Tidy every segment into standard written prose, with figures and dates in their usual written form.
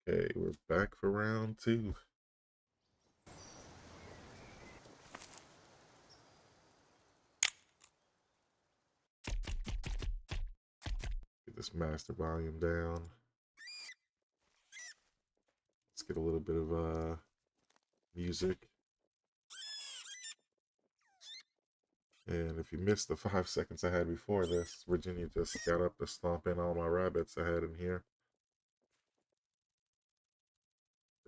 Okay, we're back for round 2. Get this master volume down. Let's get a little bit of music. And if you missed the 5 seconds I had before this, Virginia just got up to stomp in all my rabbits I had in here.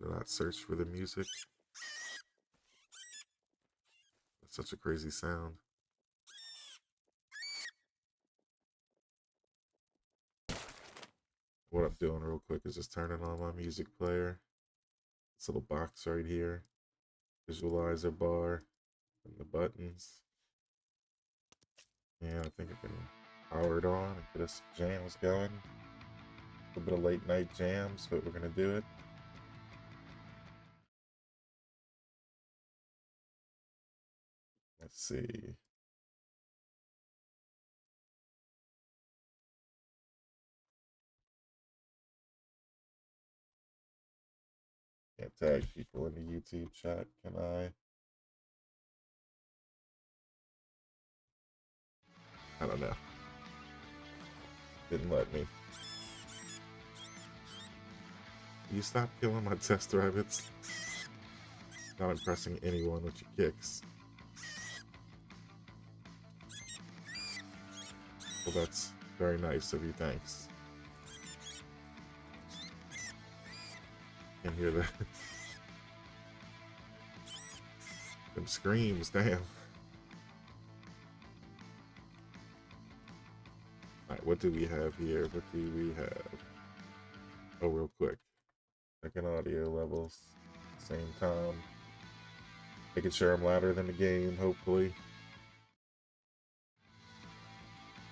Did not search for the music. That's such a crazy sound. What I'm doing real quick is just turning on my music player. This little box right here. Visualizer bar and the buttons. And I think I can power it on and get us jams going. A little bit of late night jams, but we're gonna do it. Let's see. Can't tag people in the YouTube chat, can I? I don't know. Didn't let me. You stop killing my test rabbits. Not impressing anyone with your kicks. Well, that's very nice of you, thanks. Can't hear that. Them screams, damn. Alright, what do we have here? What do we have? Oh, real quick. Checking audio levels. Same time. Making sure I'm louder than the game, hopefully.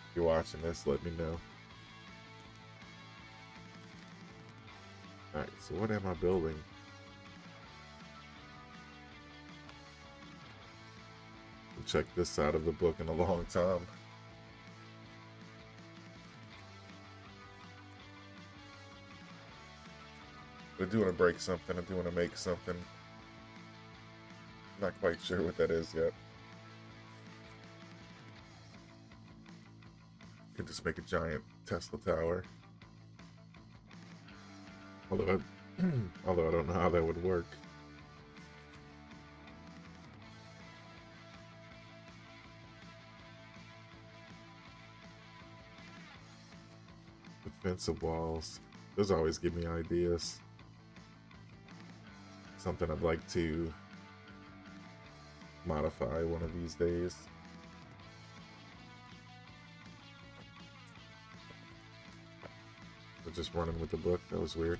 If you're watching this, let me know. Alright, so what am I building? Check this side of the book in a long time. I do want to break something. I do want to make something. Not quite sure what that is yet. Could just make a giant Tesla tower. Although I don't know how that would work. Defensive walls. Those always give me ideas. Something I'd like to modify one of these days. We're just running with the book. That was weird.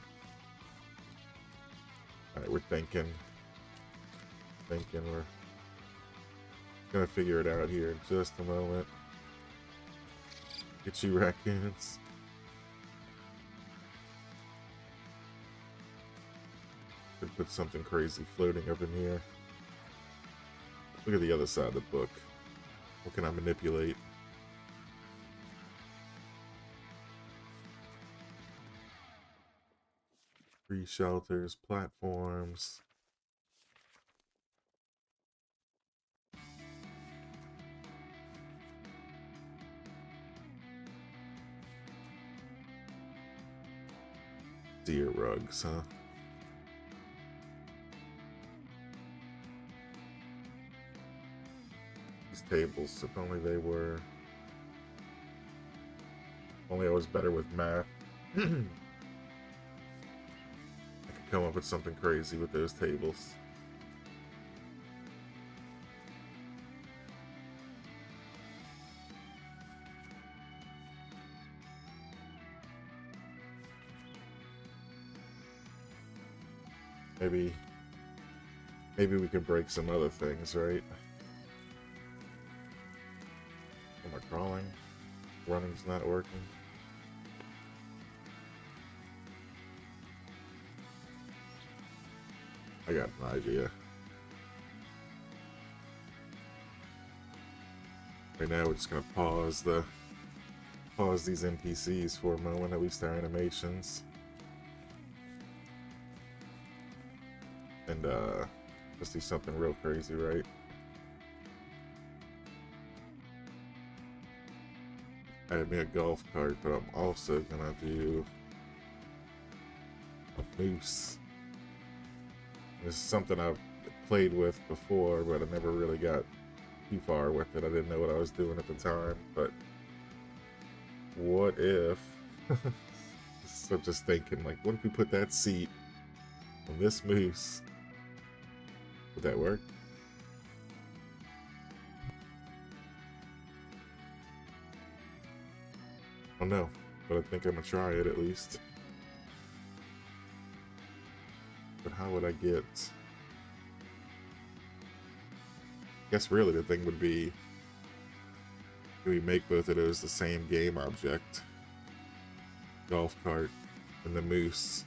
Alright, we're thinking. We're gonna figure it out here in just a moment. Get you raccoons. Could put something crazy floating up in here. Look at the other side of the book. What can I manipulate? Free shelters, platforms. Deer rugs, huh? These tables, if only they were... Only I was better with math. I could come up with something crazy with those tables. Maybe we could break some other things, right? Am I crawling? Running's not working. I got an idea. Right now we're just gonna pause these NPCs for a moment, at least our animations. and let's do something real crazy, right? I had me a golf cart, but I'm also gonna do a moose. This is something I've played with before, but I never really got too far with it. I didn't know what I was doing at the time, but what if so just thinking, like, what if we put that seat on this moose? Would that work? I don't know, but I think I'm gonna try it at least. But how would I get... I guess really the thing would be, do we make both of those the same game object? Golf cart and the moose.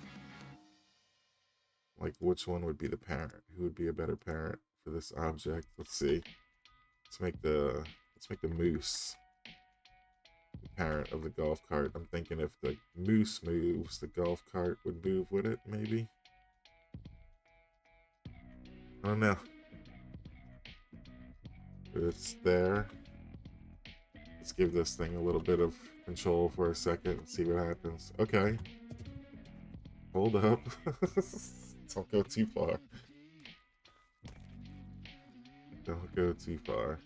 Like, which one would be the parent? Who would be a better parent for this object? Let's see. Let's make the moose the parent of the golf cart. I'm thinking if the moose moves, the golf cart would move with it, maybe? I don't know. It's there. Let's give this thing a little bit of control for a second and see what happens. Okay. Hold up. Don't go too far. Don't go too far.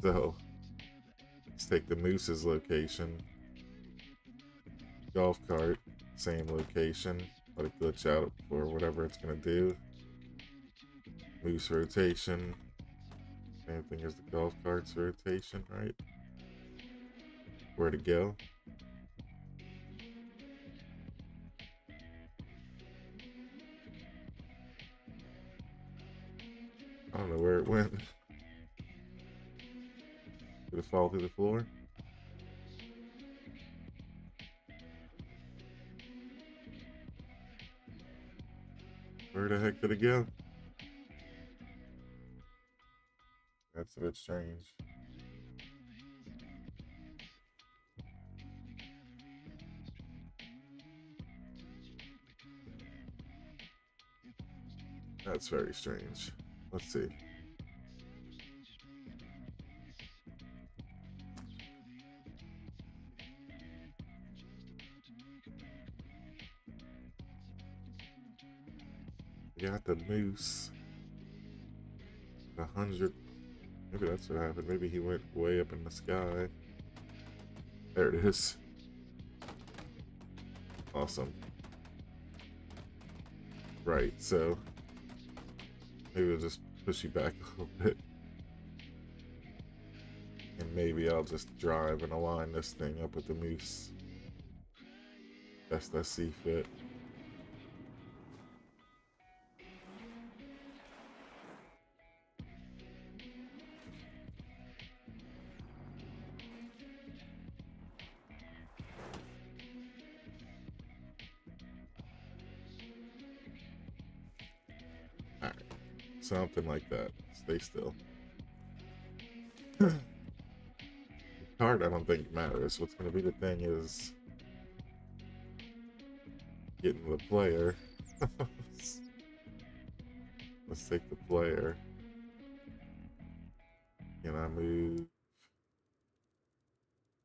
So, let's take the moose's location. Golf cart, same location. Let it glitch out for whatever it's going to do. Moose rotation. Same thing as the golf cart's rotation, right? Where to go? I don't know where it went. Did it fall through the floor? Where the heck did it go? That's a bit strange. That's very strange. Let's see. We got the moose. 100. Maybe that's what happened. Maybe he went way up in the sky. There it is. Awesome. Right, so maybe we'll just push you back a little bit. And maybe I'll just drive and align this thing up with the moose. Best I see fit. Alright. Something like that. Stay still. Card I don't think matters. What's going to be the thing is getting the player. Let's take the player. Can I move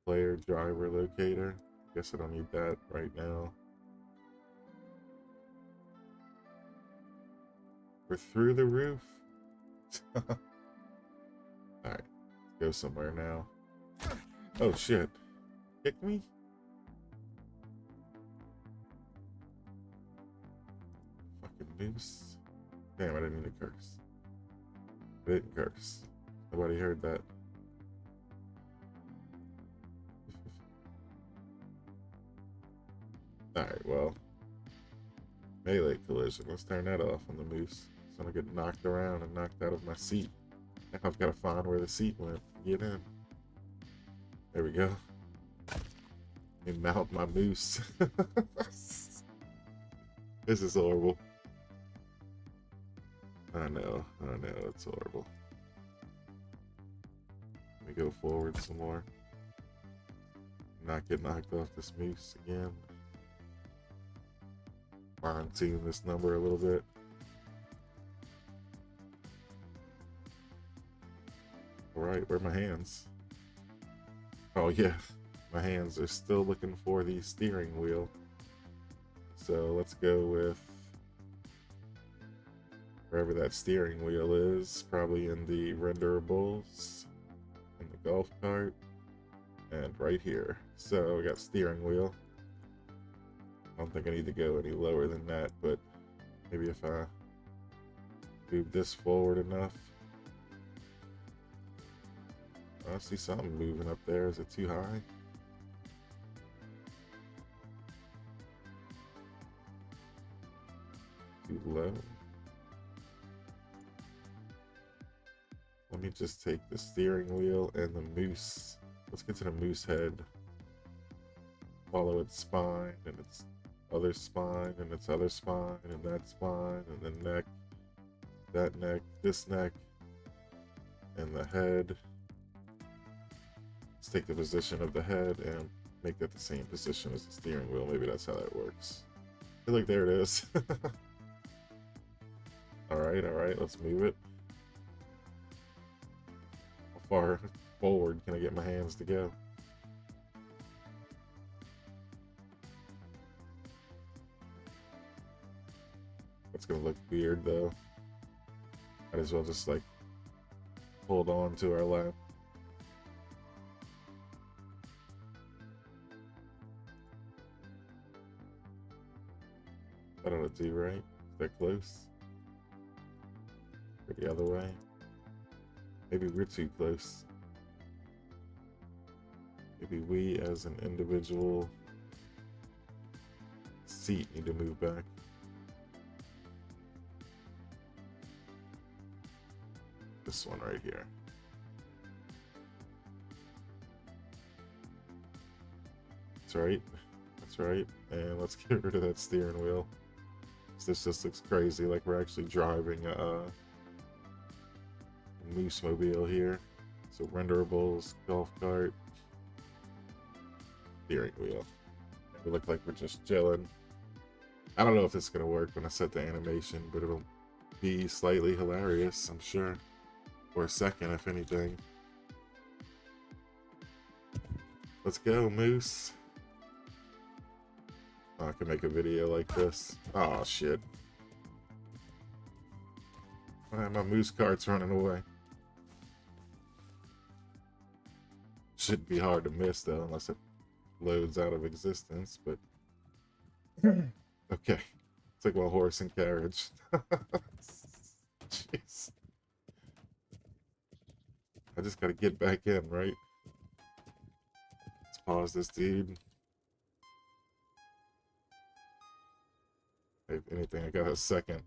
player driver locator? Guess I don't need that right now. We're through the roof. Alright, let's go somewhere now. Oh shit. Kick me? Fucking moose. Damn, I didn't mean to curse. I didn't curse. Nobody heard that. Alright, well. Melee collision. Let's turn that off on the moose. So I'm gonna get knocked around and knocked out of my seat. Now I've got to find where the seat went. Get in. There we go. And mount my moose. This is horrible. I know, it's horrible. Let me go forward some more. Not get knocked off this moose again. fine tune this number a little bit. All right, where are my hands? Oh yeah, my hands are still looking for the steering wheel. So let's go with wherever that steering wheel is, probably in the renderables, in the golf cart, and right here. So we got steering wheel. I don't think I need to go any lower than that, but maybe if I move this forward enough. I see something moving up there. Is it too high? Too low? Let me just take the steering wheel and the moose. Let's get to the moose head. Follow its spine and its other spine and its other spine and that spine and the neck, that neck, this neck, and the head. Let's take the position of the head and make that the same position as the steering wheel. Maybe that's how that works. I feel like there it is. all right, let's move it. How far forward can I get my hands to go? It's gonna look weird though. Might as well just like hold on to our lap. I don't know what to do, right? Is that close? Or the other way? Maybe we're too close. Maybe we as an individual seat need to move back. This one right here. That's right. That's right. And let's get rid of that steering wheel. This just looks crazy, like we're actually driving a moose mobile here. So renderables, golf cart, steering wheel. We look like we're just chilling. I don't know if this is gonna work when I set the animation, but it'll be slightly hilarious, I'm sure. Or a second, if anything. Let's go, moose. Oh, I can make a video like this. Oh shit. My moose cart's running away. Shouldn't be hard to miss though, unless it loads out of existence, but okay. It's like a horse and carriage. Jeez. I just gotta get back in, right? Let's pause this, dude. If anything, I got a second.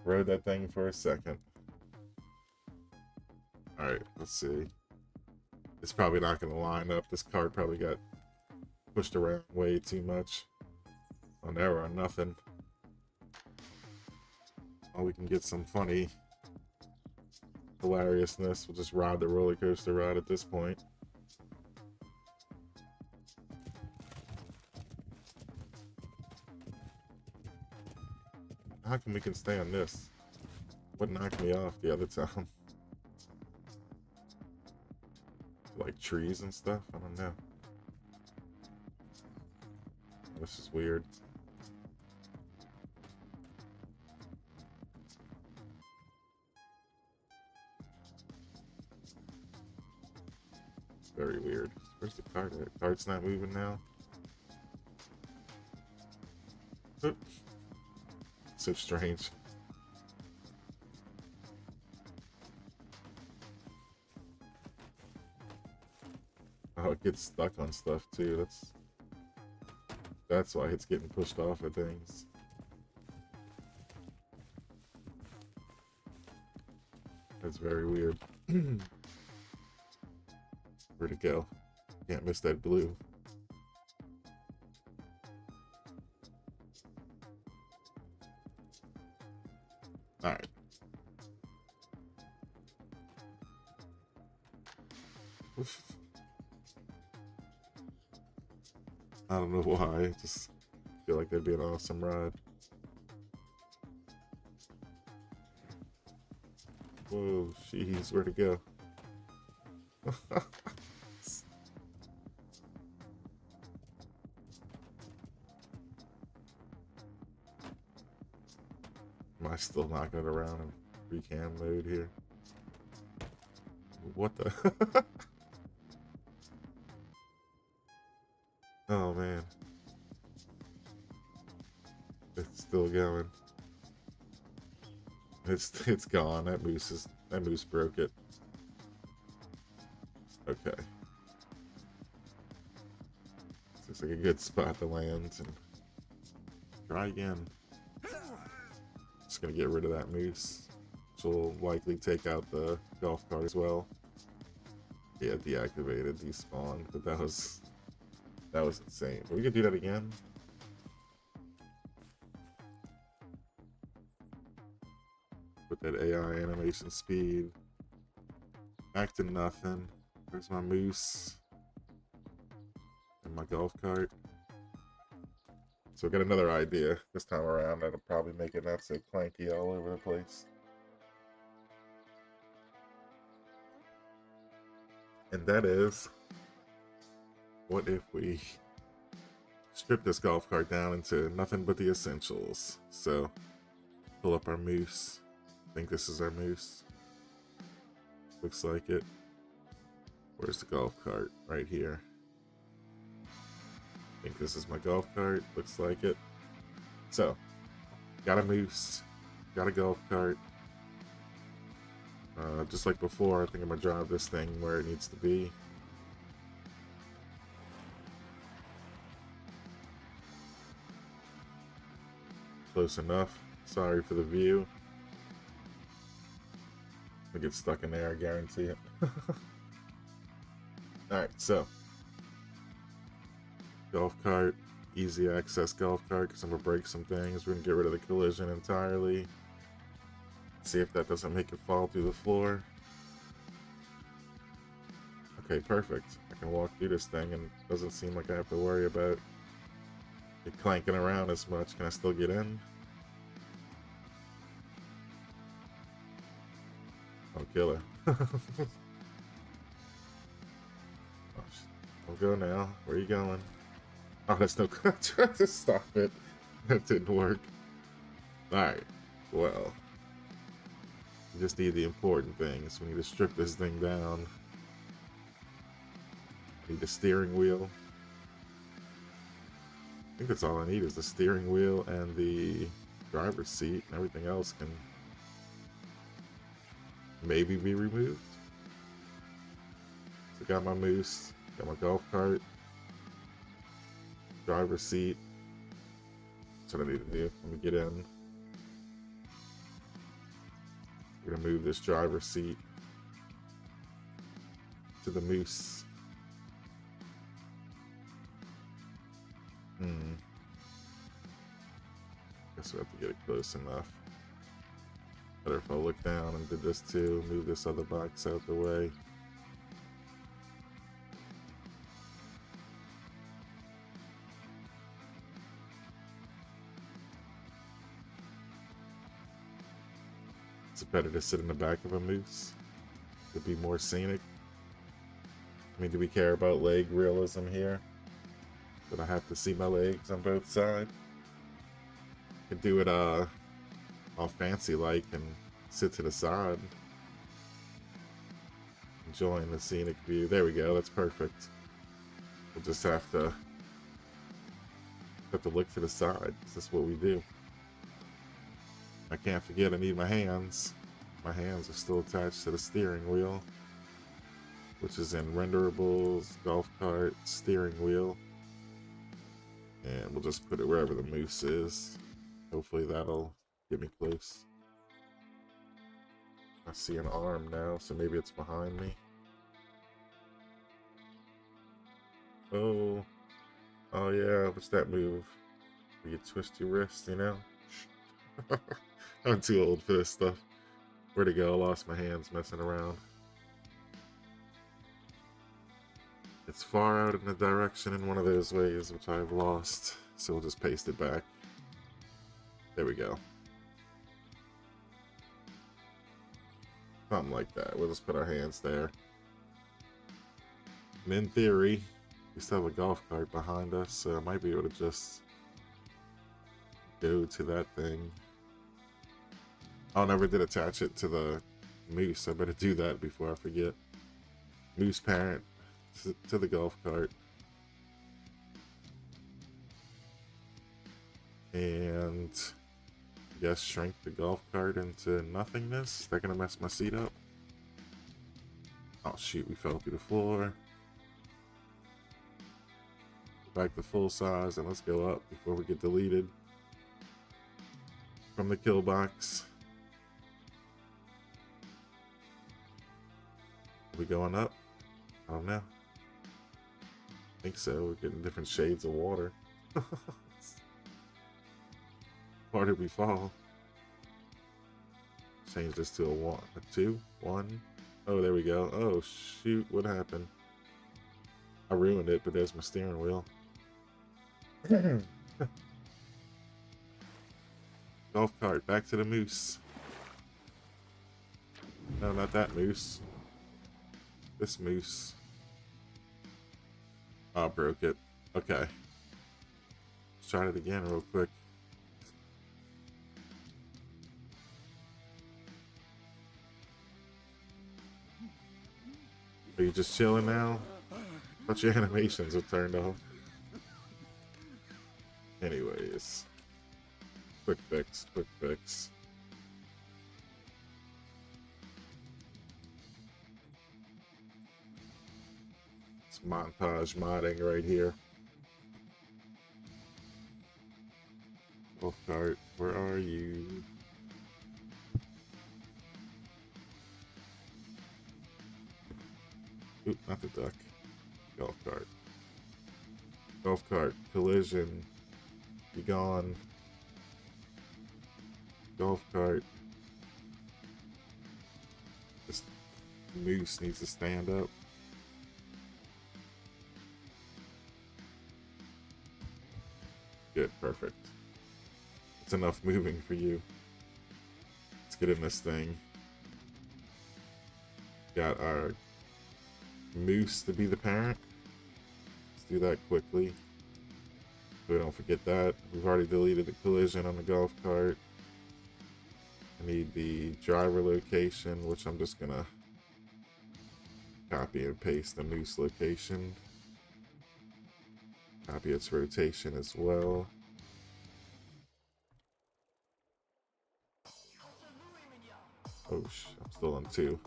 Rode that thing for a second. Alright, let's see. It's probably not going to line up. This card probably got pushed around way too much. On error or nothing. Oh, we can get some funny hilariousness. We'll just ride the roller coaster ride at this point. How come we can stay on this? What knocked me off the other time? Like trees and stuff? I don't know. This is weird. Very weird. Where's the cart at? Cart's not moving now. Oop. So strange. Oh, it gets stuck on stuff too. That's why it's getting pushed off of things. That's very weird. Where'd it go? Can't miss that blue. Alright. I don't know why. Just feel like that'd be an awesome ride. Whoa, jeez, where'd it go? Am I still knocking it around in free cam mode here? What the? Oh man. It's still going. It's gone. That moose broke it. Okay. This looks like a good spot to land and try again. Just gonna get rid of that moose, which will likely take out the golf cart as well. Yeah, deactivated, despawned, but that was insane. We could do that again. Put that AI animation speed back to nothing. Where's my moose and my golf cart? So I got another idea this time around that'll probably make it not so clanky all over the place. And that is, what if we strip this golf cart down into nothing but the essentials? So pull up our moose. I think this is our moose. Looks like it. Where's the golf cart? Right here. I think this is my golf cart. Looks like it. So, got a moose, got a golf cart. Just like before, I think I'm gonna drive this thing where it needs to be. Close enough. Sorry for the view. I get stuck in there, I guarantee it. Alright, so golf cart, easy access golf cart, because I'm gonna break some things. We're gonna get rid of the collision entirely. See if that doesn't make it fall through the floor. Okay, perfect. I can walk through this thing and it doesn't seem like I have to worry about it clanking around as much. Can I still get in? Oh, killer. Don't go now. Where are you going? Oh, that's no. I tried to stop it. That didn't work. Alright. Well. We just need the important things. We need to strip this thing down. I need the steering wheel. I think that's all I need is the steering wheel and the driver's seat, and everything else can maybe be removed. So got my moose, got my golf cart, driver's seat. That's what I need to do. Let me get in. We're gonna move this driver's seat to the moose. Guess we have to get it close enough. Better if I look down and did this too. Move this other box out the way. It's better to sit in the back of a moose. It'd be more scenic. I mean, do we care about leg realism here? But I have to see my legs on both sides. Could do it all fancy like and sit to the side, enjoying the scenic view. There we go. That's perfect. We'll just have to look to the side. This is what we do. I can't forget I need my hands. My hands are still attached to the steering wheel, which is in renderables, golf cart, steering wheel. And we'll just put it wherever the moose is. Hopefully that'll get me close. I see an arm now, so maybe it's behind me. Oh. Oh yeah, what's that move? Where you twist your wrist, you know? I'm too old for this stuff. Where'd it go? I lost my hands messing around. It's far out in the direction in one of those ways, which I've lost. so we'll just paste it back. There we go. Something like that. We'll just put our hands there. And in theory, we still have a golf cart behind us, so I might be able to just go to that thing. Oh, I never did attach it to the moose. I better do that before I forget. Moose parent to the golf cart. And I guess shrink the golf cart into nothingness. Is that gonna mess my seat up? Oh shoot, we fell through the floor. Back to full size and let's go up before we get deleted from the kill box. Are we going up? I don't know. I think so. We're getting different shades of water. Where did we fall? Change this to a 1, a 2, 1. Oh, there we go. Oh shoot, what happened? I ruined it, but there's my steering wheel. Golf cart, back to the moose. No, not that moose. This moose. Oh, I broke it. Okay. Let's try it again real quick. Are you just chilling now? I thought your animations were turned off. Anyways. Quick fix, quick fix. It's montage modding right here. Golf cart, where are you? Oop, not the duck. Golf cart. Golf cart, collision. Be gone. Golf cart. This moose needs to stand up. Good, perfect. It's enough moving for you. Let's get in this thing. Got our moose to be the parent. Let's do that quickly. So we don't forget that. We've already deleted the collision on the golf cart. I need the driver location, which I'm just gonna copy and paste the moose location. Copy its rotation as well. Oh, I'm still on 2.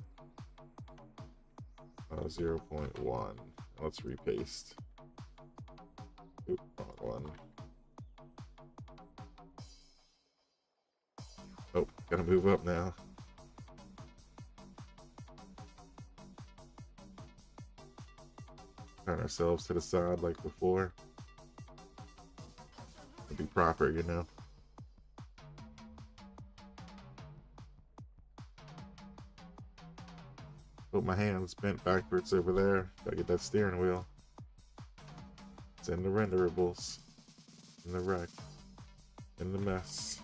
0.1. Let's repaste. Oop, wrong one. Oh, gotta move up now. Turn ourselves to the side like before. Be proper, you know. Put my hands bent backwards over there. Gotta get that steering wheel. It's in the renderables. In the wreck. In the mess.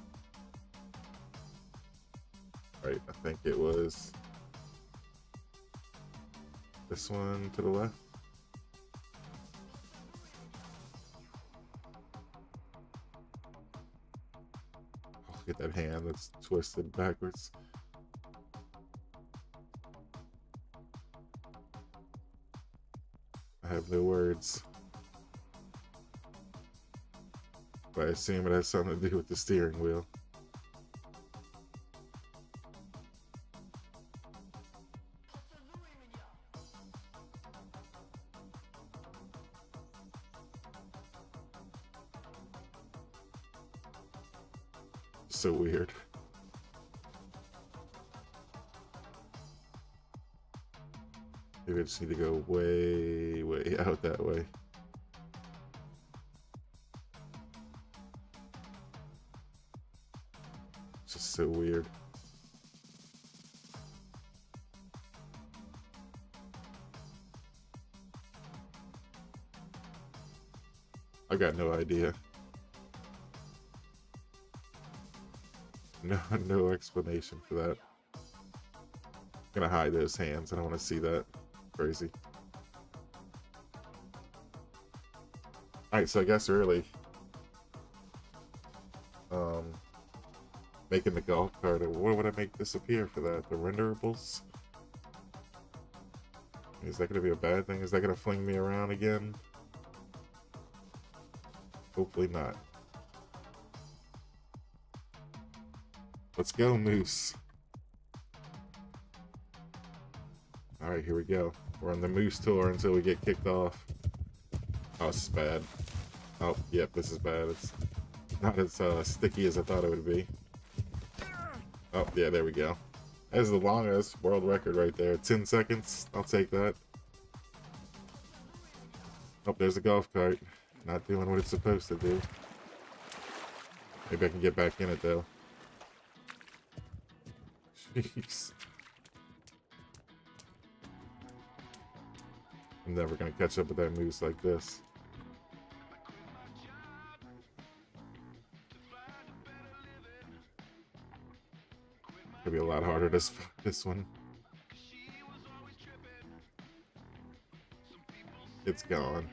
Right, I think it was this one to the left. Oh, look at that hand that's twisted backwards. I have no words. But I assume it has something to do with the steering wheel. So weird. Maybe I just need to go way, way out that way. It's just so weird. I got no idea. No, no explanation for that. I'm gonna hide those hands. I don't want to see that. Crazy. Alright, so I guess early. Making the golf cart. What would I make disappear for that? The renderables? Is that gonna be a bad thing? Is that gonna fling me around again? Hopefully not. Let's go, Moose. Alright, here we go. We're on the Moose tour until we get kicked off. Oh, this is bad. Oh, yep, this is bad. It's not as sticky as I thought it would be. Oh, yeah, there we go. That is the longest world record right there. 10 seconds. I'll take that. Oh, there's a golf cart. Not doing what it's supposed to do. Maybe I can get back in it, though. Jeez. I'm never going to catch up with that Moose like this. It'll be a lot harder to spot this one. It's gone.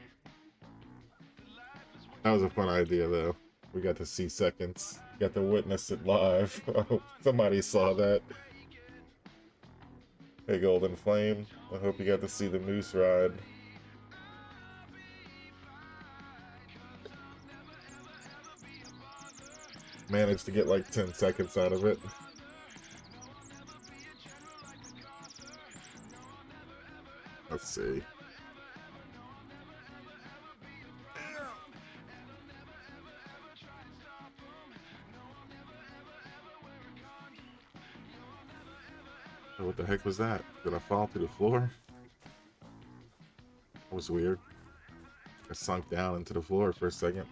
That was a fun idea, though. We got to see seconds. Got to witness it live. Oh, somebody saw that. Hey, Golden Flame. I hope you got to see the Moose ride. Managed to get like 10 seconds out of it. Let's see. Oh, what the heck was that? Did I fall to the floor? That was weird. I sunk down into the floor for a second.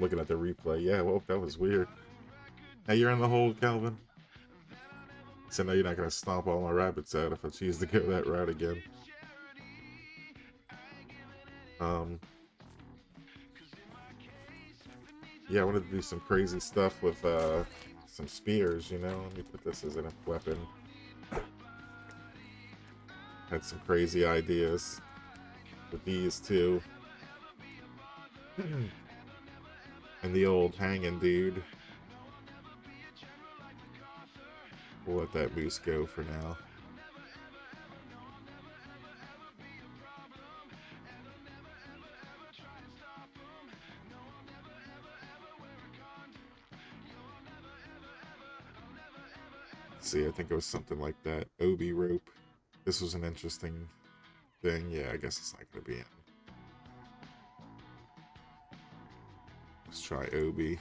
Looking at the replay. Yeah, well, that was weird. Hey, you're in the hole, Calvin. So now you're not going to stomp all my rabbits out if I choose to go that route again. Yeah, I wanted to do some crazy stuff with some spears, you know? Let me put this as a weapon. Had some crazy ideas with these too. And the old hanging dude. We'll let that Moose go for now. Let's see, I think it was something like that. Obi rope. This was an interesting thing. Yeah, I guess it's not going to be in. Let's try Obi.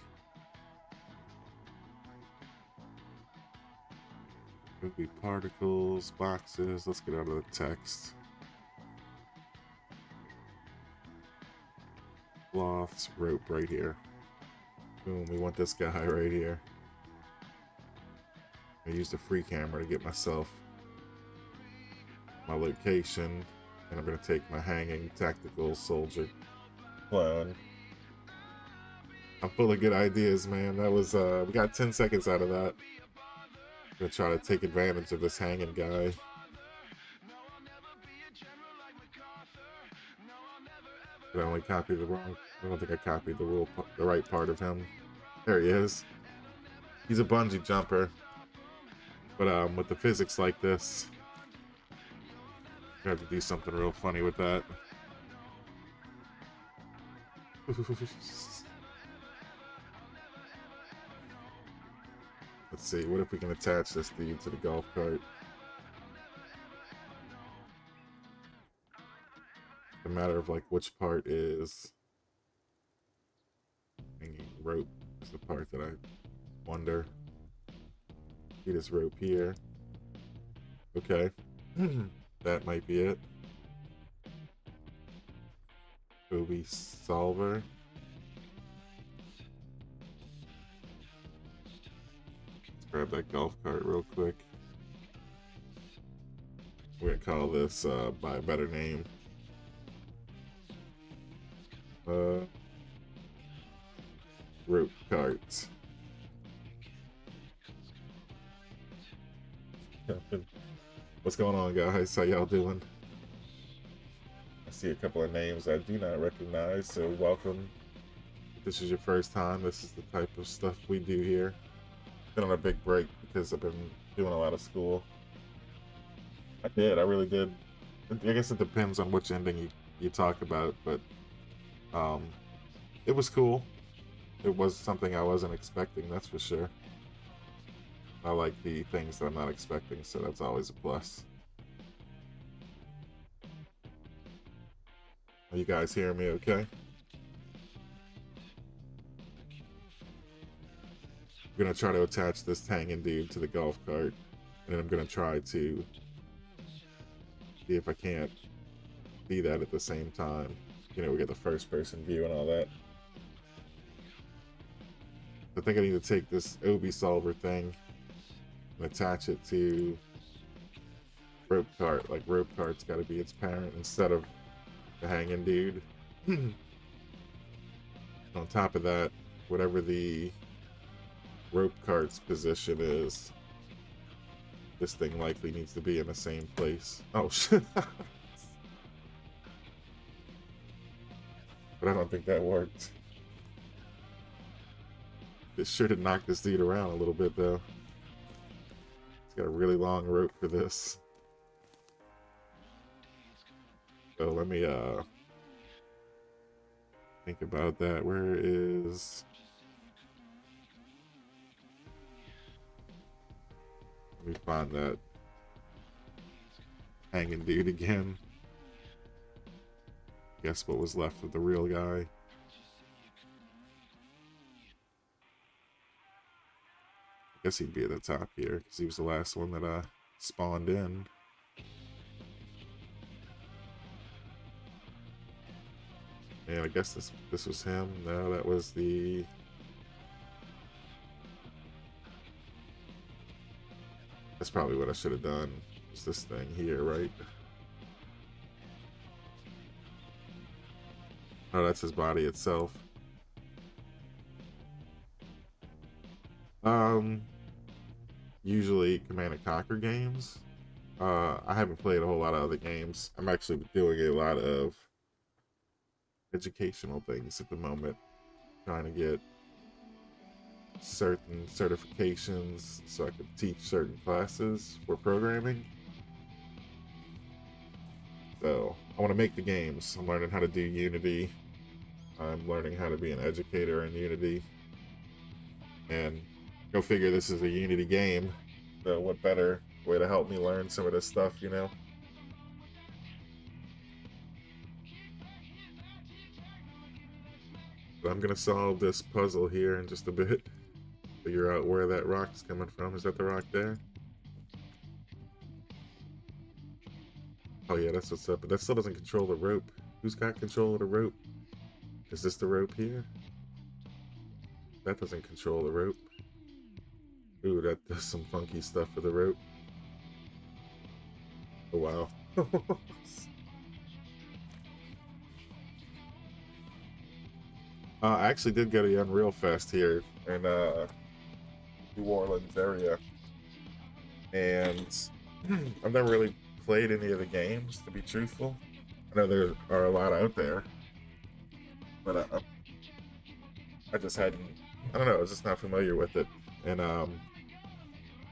Obi particles, boxes. Let's get out of the text. Cloths, rope right here. Boom, we want this guy right here. I used a free camera to get myself my location, and I'm going to take my hanging tactical soldier clone. I'm full of good ideas, man. That was, we got 10 seconds out of that. I'm going to try to take advantage of this hanging guy. Did I only copy the wrong? I don't think I copied the right part of him. There he is. He's a bungee jumper. But with the physics like this, I have to do something real funny with that. Let's see, what if we can attach this dude to the golf cart? It's a matter of like which part is hanging rope is the part that I wonder. See this rope here. Okay. That might be it. Obi solver. Let's grab that golf cart real quick. We're gonna call this by a better name. rope carts. What's going on, guys? How y'all doing? I see a couple of names I do not recognize, so welcome. If this is your first time, this is the type of stuff we do here. Been on a big break because I've been doing a lot of school. I really did. I guess it depends on which ending you talk about, but it was cool. It was something I wasn't expecting, that's for sure. I like the things that I'm not expecting, so that's always a plus. Are you guys hearing me okay? I'm gonna try to attach this hanging dude to the golf cart, and then I'm gonna try to see if I can't see that at the same time. You know, we get the first person view and all that. I think I need to take this OB solver thing and attach it to rope cart. Like, rope cart's got to be its parent instead of the hanging dude. On top of that, whatever the rope cart's position is, this thing likely needs to be in the same place. Oh shit. But I don't think that worked. It sure did knock this dude around a little bit though. It's got a really long rope for this. So let me think about that. Where is... Let me find that hanging dude again. Guess what was left of the real guy. I guess he'd be at the top here because he was the last one that I spawned in. And I guess this was him. No, that was the... That's probably what I should have done. It's this thing here, right? Oh, that's his body itself. Usually Command and Conquer games. I haven't played a whole lot of other games. I'm actually doing a lot of educational things at the moment. Trying to get certain certifications so I can teach certain classes for programming. So I want to make the games. I'm learning how to do Unity. I'm learning how to be an educator in Unity. And go figure, this is a Unity game. So what better way to help me learn some of this stuff, you know? But I'm gonna solve this puzzle here in just a bit. Figure out where that rock's coming from. Is that the rock there? Oh yeah, that's what's up. But that still doesn't control the rope. Who's got control of the rope? Is this the rope here? That doesn't control the rope. Ooh, that does some funky stuff for the rope. Oh wow. I actually did go to Unreal Fest here in New Orleans area, and I've never really played any of the games, to be truthful. I know there are a lot out there, but I just hadn't, I don't know, I was just not familiar with it. And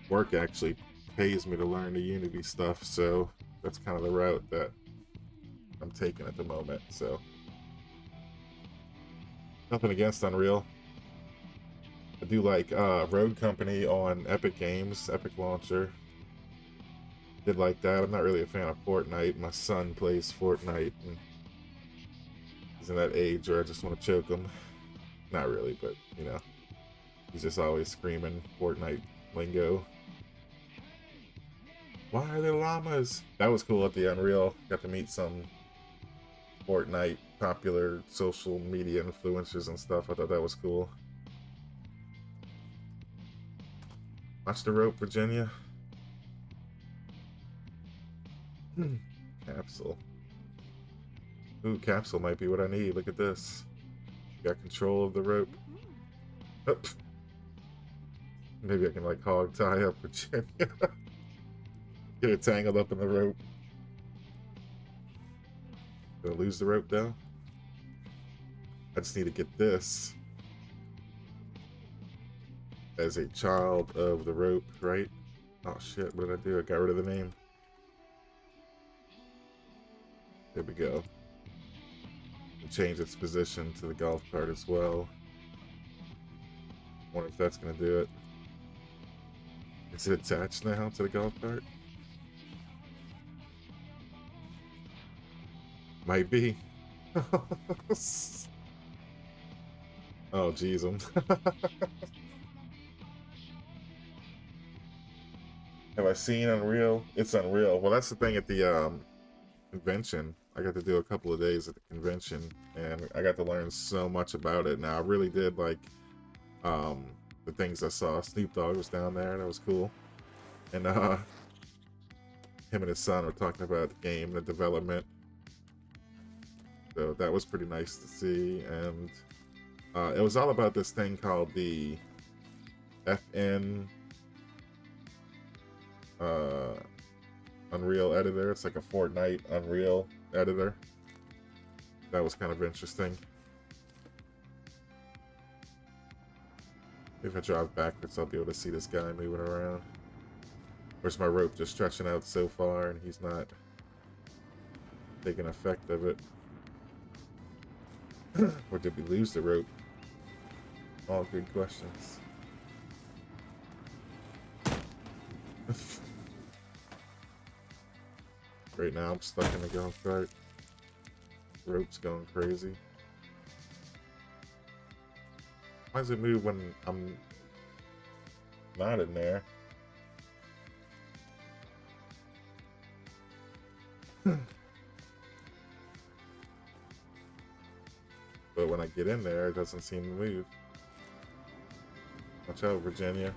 work actually pays me to learn the Unity stuff, so that's kind of the route that I'm taking at the moment. So nothing against Unreal. I do like Rogue Company on Epic Games, Epic Launcher. Did like that. I'm not really a fan of Fortnite. My son plays Fortnite, and he's in that age where I just want to choke him. Not really, but you know, he's just always screaming Fortnite lingo. Why are there llamas? That was cool at the Unreal. Got to meet some Fortnite popular social media influencers and stuff. I thought that was cool. Watch the rope, Virginia. Capsule. Ooh, capsule might be what I need. Look at this. Got control of the rope. Maybe I can like hog tie up Virginia. Get it tangled up in the rope. Gonna lose the rope though. I just need to get this as a child of the rope, right? Oh shit, what did I do? I got rid of the name. There we go. And change its position to the golf cart as well. Wonder if that's gonna do it. Is it attached now to the golf cart? Might be. Oh, geez. Have I seen Unreal? It's Unreal. Well, that's the thing at the convention. I got to do a couple of days at the convention, and I got to learn so much about it. Now, I really did like the things I saw. Snoop Dogg was down there. That was cool. And him and his son were talking about the game, the development. So that was pretty nice to see. And it was all about this thing called the FN Unreal editor. It's like a Fortnite Unreal editor. That was kind of interesting. If I drive backwards, I'll be able to see this guy moving around. Where's my rope just stretching out so far and he's not taking effect of it? Or did we lose the rope? All good questions. Right now I'm stuck in the golf cart. Rope's going crazy. Why does it move when I'm not in there? But when I get in there, it doesn't seem to move. Watch out, Virginia.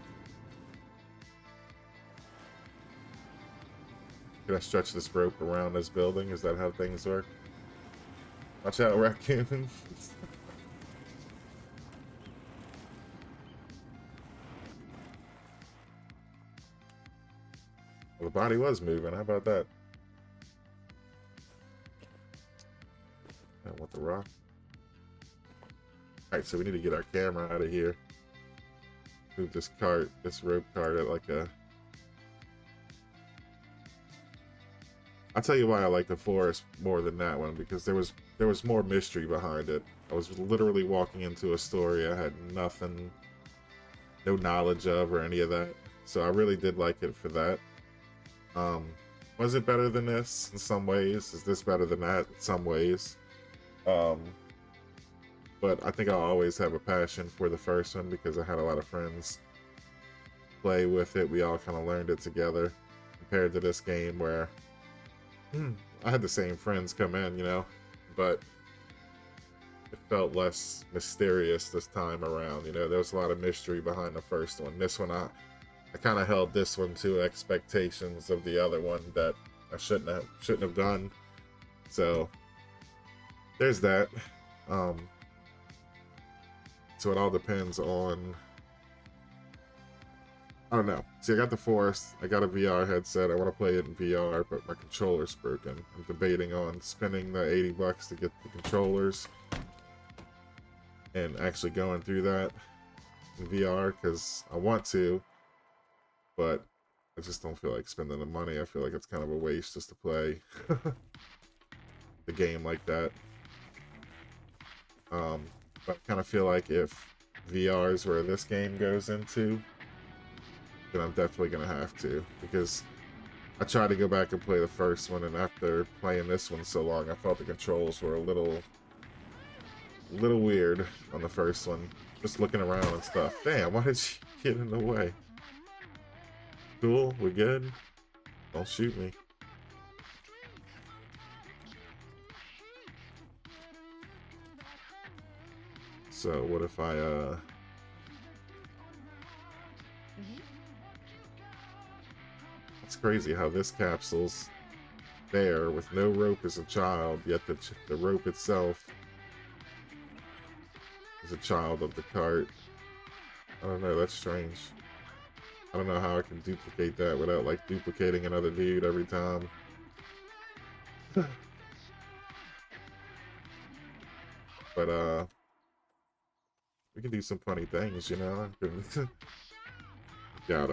Can I stretch this rope around this building? Is that how things work? Watch out, raccoon. Well, the body was moving. How about that? I want the rock. Alright, so we need to get our camera out of here. Move this cart, this rope cart at like a... I'll tell you why I like the forest more than that one, because there was more mystery behind it. I was literally walking into a story I had nothing, no knowledge of or any of that. So I really did like it for that. Was it better than this in some ways? Is this better than that in some ways? But I think I'll always have a passion for the first one because I had a lot of friends play with it. We all kind of learned it together compared to this game where I had the same friends come in, you know, but it felt less mysterious this time around. You know, there was a lot of mystery behind the first one. This one, I kind of held this one to expectations of the other one that I shouldn't have done. So there's that. So it all depends on, I don't know. See, I got the Forest, I got a VR headset, I want to play it in VR, but my controller's broken. I'm debating on spending the $80 to get the controllers and actually going through that in VR, because I want to, but I just don't feel like spending the money. I feel like it's kind of a waste just to play the game like that. But I kind of feel like if VR is where this game goes into, then I'm definitely going to have to, because I tried to go back and play the first one, and after playing this one so long, I felt the controls were a little weird on the first one. Just looking around and stuff. Damn, why did she get in the way? Cool, we good? Don't shoot me. So what if I It's crazy how this capsule's there with no rope as a child, yet the rope itself is a child of the cart. I don't know, that's strange. I don't know how I can duplicate that without like duplicating another dude every time. But we can do some funny things, you know. Got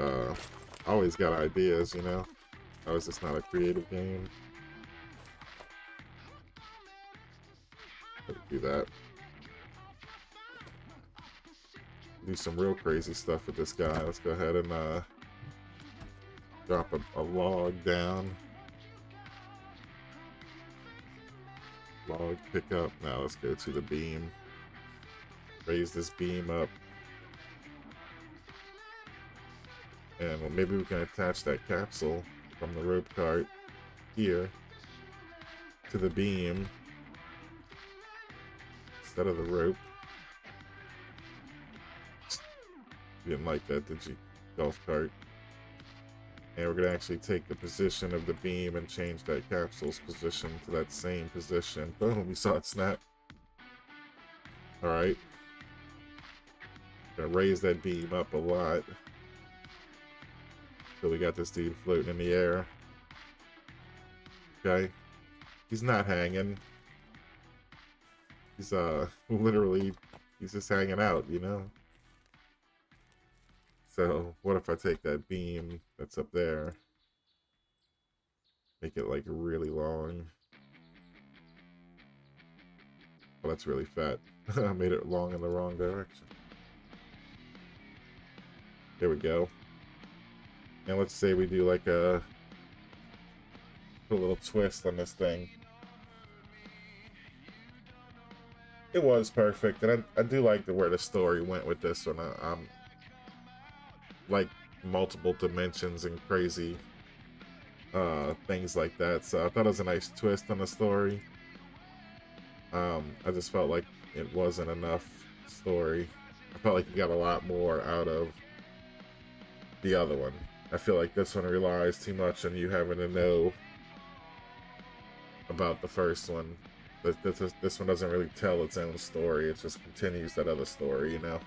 always got ideas, you know. How is this not a creative game? Let's do that. Do some real crazy stuff with this guy. Let's go ahead and drop a log down. Log pick up. Now let's go to the beam. Raise this beam up. And well, maybe we can attach that capsule from the rope cart here to the beam instead of the rope. You didn't like that, did you, golf cart? And we're going to actually take the position of the beam and change that capsule's position to that same position. Boom, we saw it snap. Alright. Gonna raise that beam up a lot. So we got this dude floating in the air. Okay. He's not hanging. He's literally, he's just hanging out, you know? So what if I take that beam that's up there, make it like really long? Well, that's really fat. I made it long in the wrong direction. There we go. And let's say we do like a little twist on this thing. It was perfect, and I do like where the story went with this one. I'm like multiple dimensions and crazy things like that. So I thought it was a nice twist on the story. I just felt like it wasn't enough story. I felt like you got a lot more out of the other one. I feel like this one relies too much on you having to know about the first one. This one doesn't really tell its own story. It just continues that other story, you know?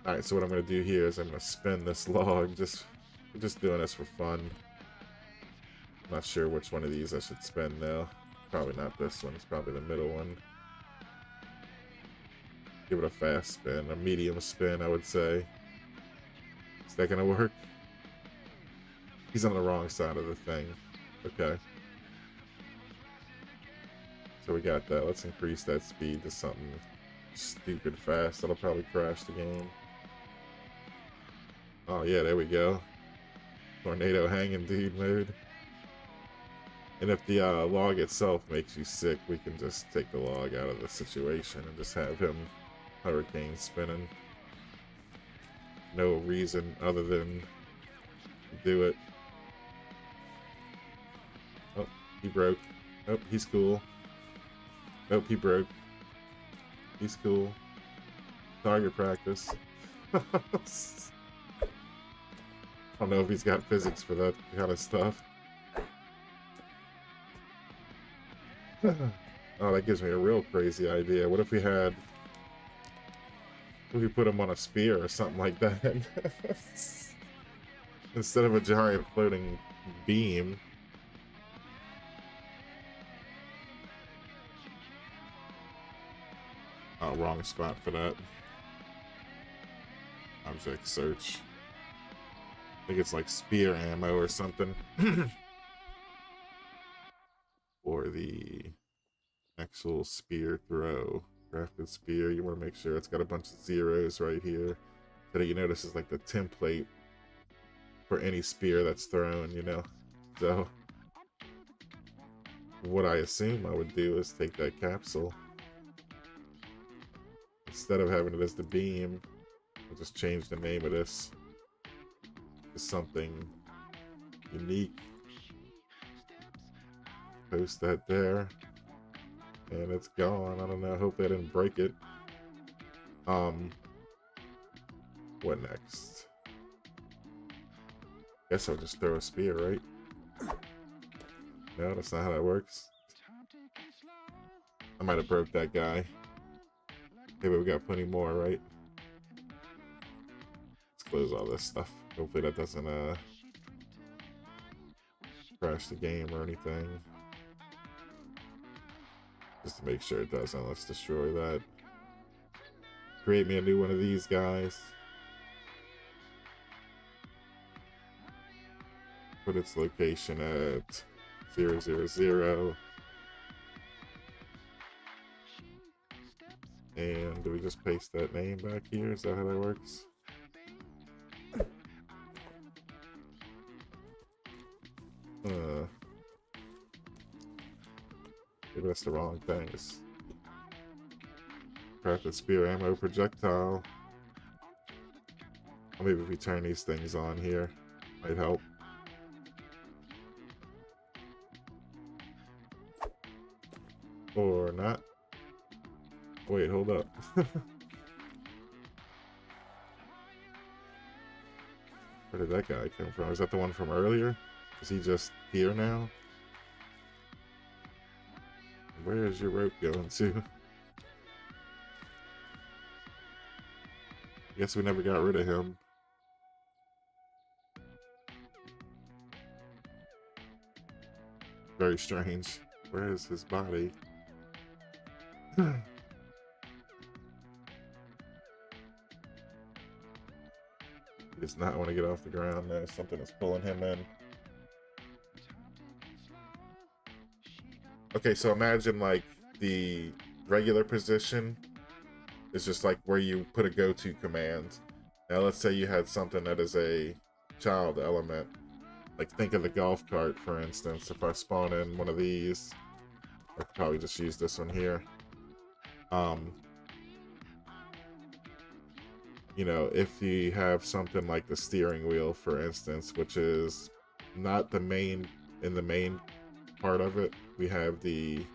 Alright, so what I'm going to do here is I'm going to spin this log. We're just doing this for fun. I'm not sure which one of these I should spin now. Probably not this one. It's probably the middle one. Give it a fast spin. A medium spin, I would say. Is that going to work? He's on the wrong side of the thing. Okay. So we got that. Let's increase that speed to something stupid fast. That'll probably crash the game. Oh yeah, there we go. Tornado hanging dude mode. And if the log itself makes you sick, we can just take the log out of the situation and just have him hurricane spinning. No reason other than do it. Oh, he broke. Nope, he's cool. Nope, he broke. He's cool. Target practice. I don't know if he's got physics for that kind of stuff. Oh, that gives me a real crazy idea. What if we put him on a spear or something like that? Instead of a giant floating beam. Oh, wrong spot for that. Object search. I think it's like spear ammo or something. Or the actual spear throw. Crafted spear, you want to make sure it's got a bunch of zeros right here. So that you know this is like the template for any spear that's thrown, you know. So what I assume I would do is take that capsule. Instead of having it as the beam, I'll just change the name of this to something unique. Post that there. And it's gone. I don't know. Hopefully I didn't break it. What next? Guess I'll just throw a spear, right? No, that's not how that works. I might have broke that guy. Okay, but we got plenty more, right? Let's close all this stuff. Hopefully that doesn't crash the game or anything. Just to make sure it doesn't, let's destroy that. Create me a new one of these guys. Put its location at 000. And do we just paste that name back here? Is that how that works? Maybe that's the wrong thing. It's crafted spear ammo projectile. Or maybe if we turn these things on here, might help. Or not. Wait, hold up. Where did that guy come from? Is that the one from earlier? Is he just here now? Where is your rope going to? Guess we never got rid of him. Very strange. Where is his body? He does not want to get off the ground. There's something that's pulling him in. Okay, so imagine like the regular position is just like where you put a go-to command. Now let's say you had something that is a child element. Like think of the golf cart, for instance. If I spawn in one of these, I could probably just use this one here. You know, if you have something like the steering wheel, for instance, which is not the main, in the main part of it, we have the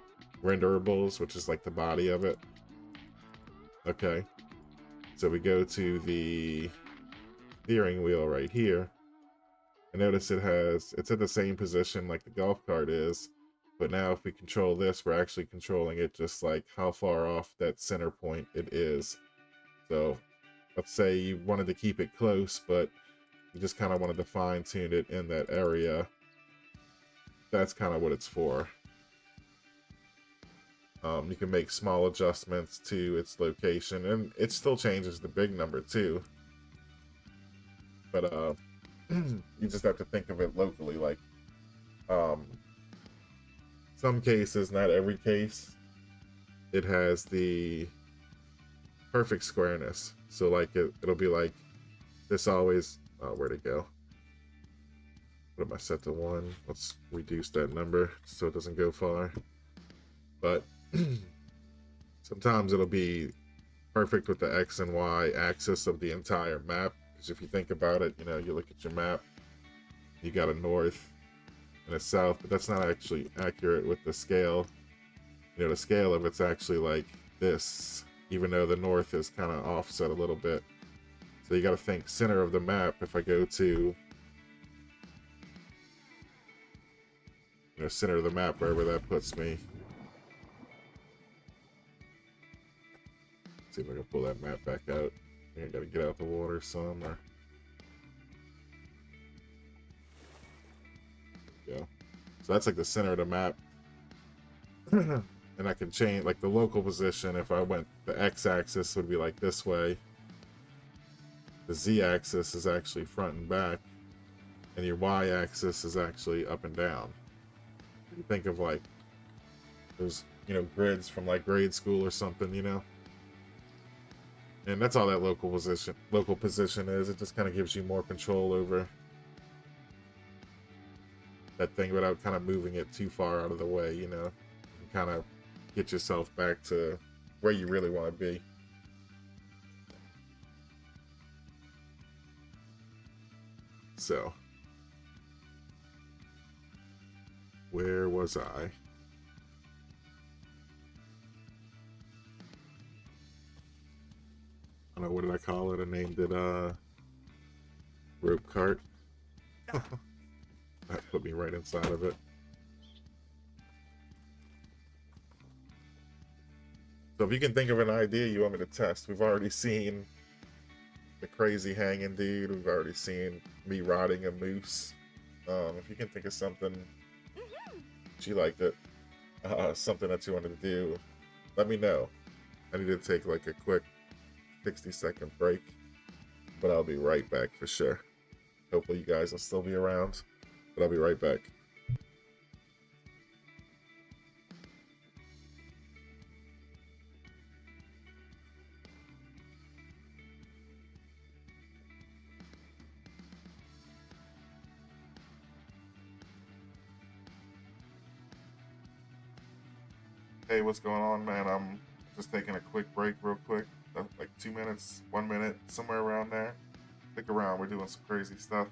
renderables, which is like the body of it. Okay, so we go to the steering wheel right here, and notice it's at the same position like the golf cart is, but now if we control this, we're actually controlling it just like how far off that center point it is. So let's say you wanted to keep it close, but you just kind of wanted to fine tune it in that area. That's kind of what it's for. You can make small adjustments to its location, and it still changes the big number too. But you just have to think of it locally. Like some cases, not every case, it has the perfect squareness. So like it'll be like this always. Where'd it go? What am I set to 1? Let's reduce that number so it doesn't go far. But sometimes it'll be perfect with the X and Y axis of the entire map. Because if you think about it, you know, you look at your map, you got a north and a south, but that's not actually accurate with the scale. You know, the scale of it's actually like this, even though the north is kind of offset a little bit. So you got to think center of the map. If I go to, you know, center of the map, wherever that puts me. See if I can pull that map back out. I think I gotta get out the water some, or yeah. So that's like the center of the map. And I can change like the local position. If I went, the x-axis would be like this way. The z-axis is actually front and back, and your y-axis is actually up and down. You think of like those, you know, grids from like grade school or something, you know. And that's all that local position is. It just kind of gives you more control over that thing without kind of moving it too far out of the way, you know. You kind of get yourself back to where you really want to be. So, where was I? I don't know, what did I call it? I named it rope cart. That put me right inside of it. So if you can think of an idea you want me to test, we've already seen the crazy hanging dude. We've already seen me riding a moose. If you can think of something that you liked it, something that you wanted to do, let me know. I need to take like a quick 60-second break, but I'll be right back for sure. Hopefully you guys will still be around, but I'll be right back. Hey, what's going on, man? I'm just taking a quick break, real quick, like 2 minutes, 1 minute, somewhere around there. Stick around, we're doing some crazy stuff.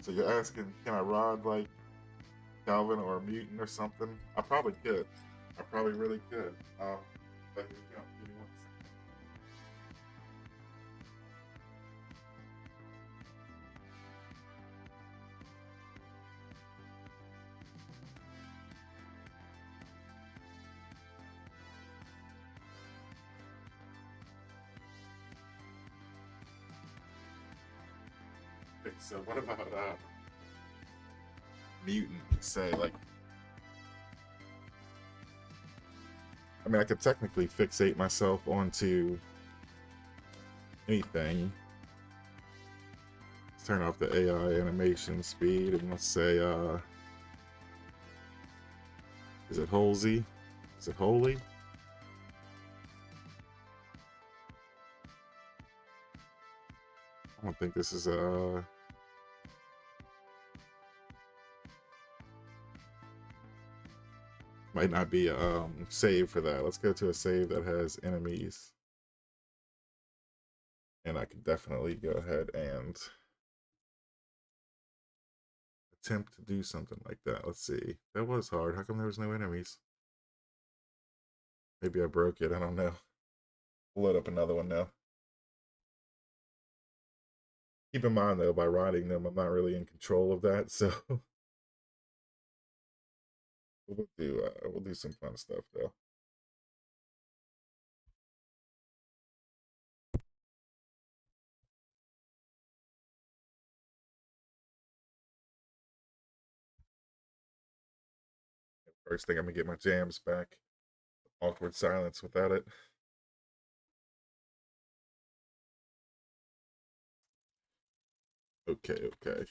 So you're asking, can I ride like Calvin or a mutant or something? I probably could. I probably really could. But give me 1 second. Okay, so what about mutant? Say like, I mean, I could technically fixate myself onto anything. Let's turn off the AI animation speed and let's say, is it Holsey? Is it Holey? I don't think this is might not be a save for that. Let's go to a save that has enemies. And I could definitely go ahead and attempt to do something like that. Let's see. That was hard. How come there was no enemies? Maybe I broke it. I don't know. We'll load up another one now. Keep in mind though, by riding them, I'm not really in control of that, so we'll do some fun stuff though. First thing, I'm gonna get my jams back. Awkward silence without it. Okay, okay.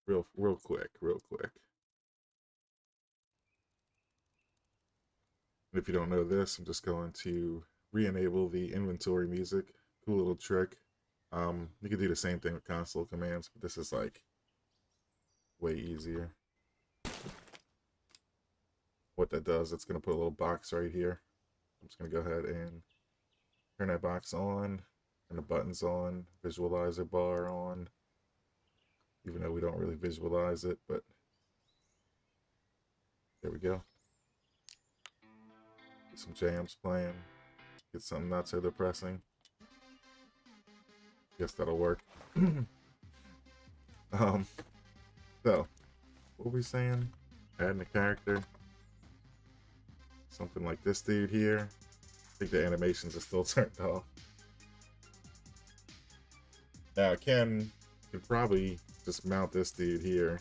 Real quick, real quick. If you don't know this, I'm just going to re-enable the inventory music. Cool little trick. You can do the same thing with console commands, but this is like way easier. What that does, it's going to put a little box right here. I'm just going to go ahead and turn that box on, and the buttons on, visualizer bar on, even though we don't really visualize it, but there we go. Get some jams playing, get something not so depressing. Guess that'll work. So what were we saying? Adding a character, something like this dude here. I think the animations are still turned off. Now I can probably just mount this dude here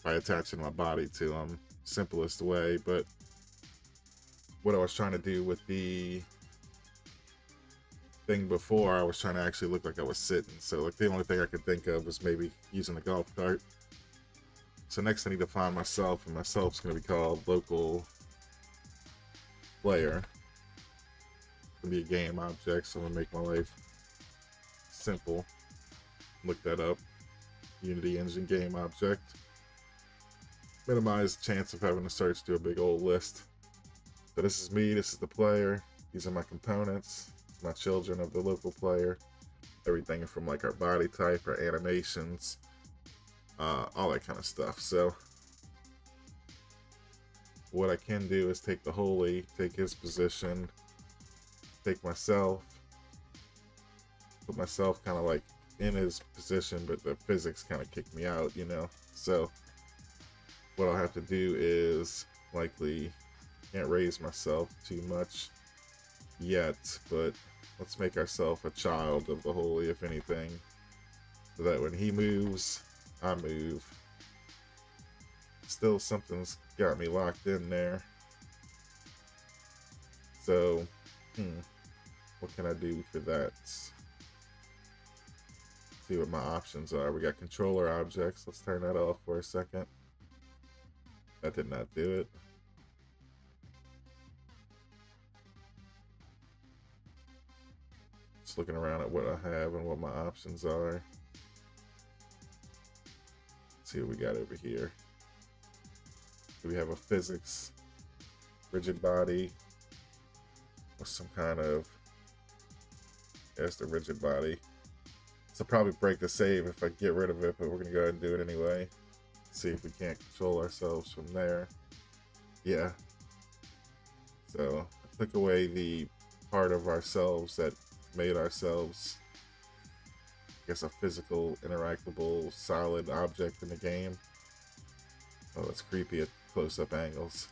by attaching my body to him. Simplest way, but what I was trying to do with the thing before, I was trying to actually look like I was sitting. So like the only thing I could think of was maybe using a golf cart. So next I need to find myself, and myself's going to be called local player. It's going to be a game object, so I'm going to make my life simple. Look that up. Unity engine game object. Minimize the chance of having to search through a big old list. So this is me, this is the player, these are my components, my children of the local player, everything from like our body type, our animations, all that kind of stuff. So what I can do is take the Holey, take his position, take myself, put myself kind of like in his position, but the physics kind of kick me out, you know. So what I'll have to do is likely, can't raise myself too much yet, but let's make ourselves a child of the Holey, if anything, so that when he moves, I move. Still something's got me locked in there. So, what can I do for that? See what my options are. We got controller objects. Let's turn that off for a second. That did not do it. Just looking around at what I have and what my options are. Let's see what we got over here. We have a physics, rigid body, with some kind of, there's the rigid body. So probably break the save if I get rid of it, but we're gonna go ahead and do it anyway. See if we can't control ourselves from there. Yeah. So I took away the part of ourselves that made ourselves, I guess, a physical, interactable, solid object in the game. Oh, that's creepy at close-up angles.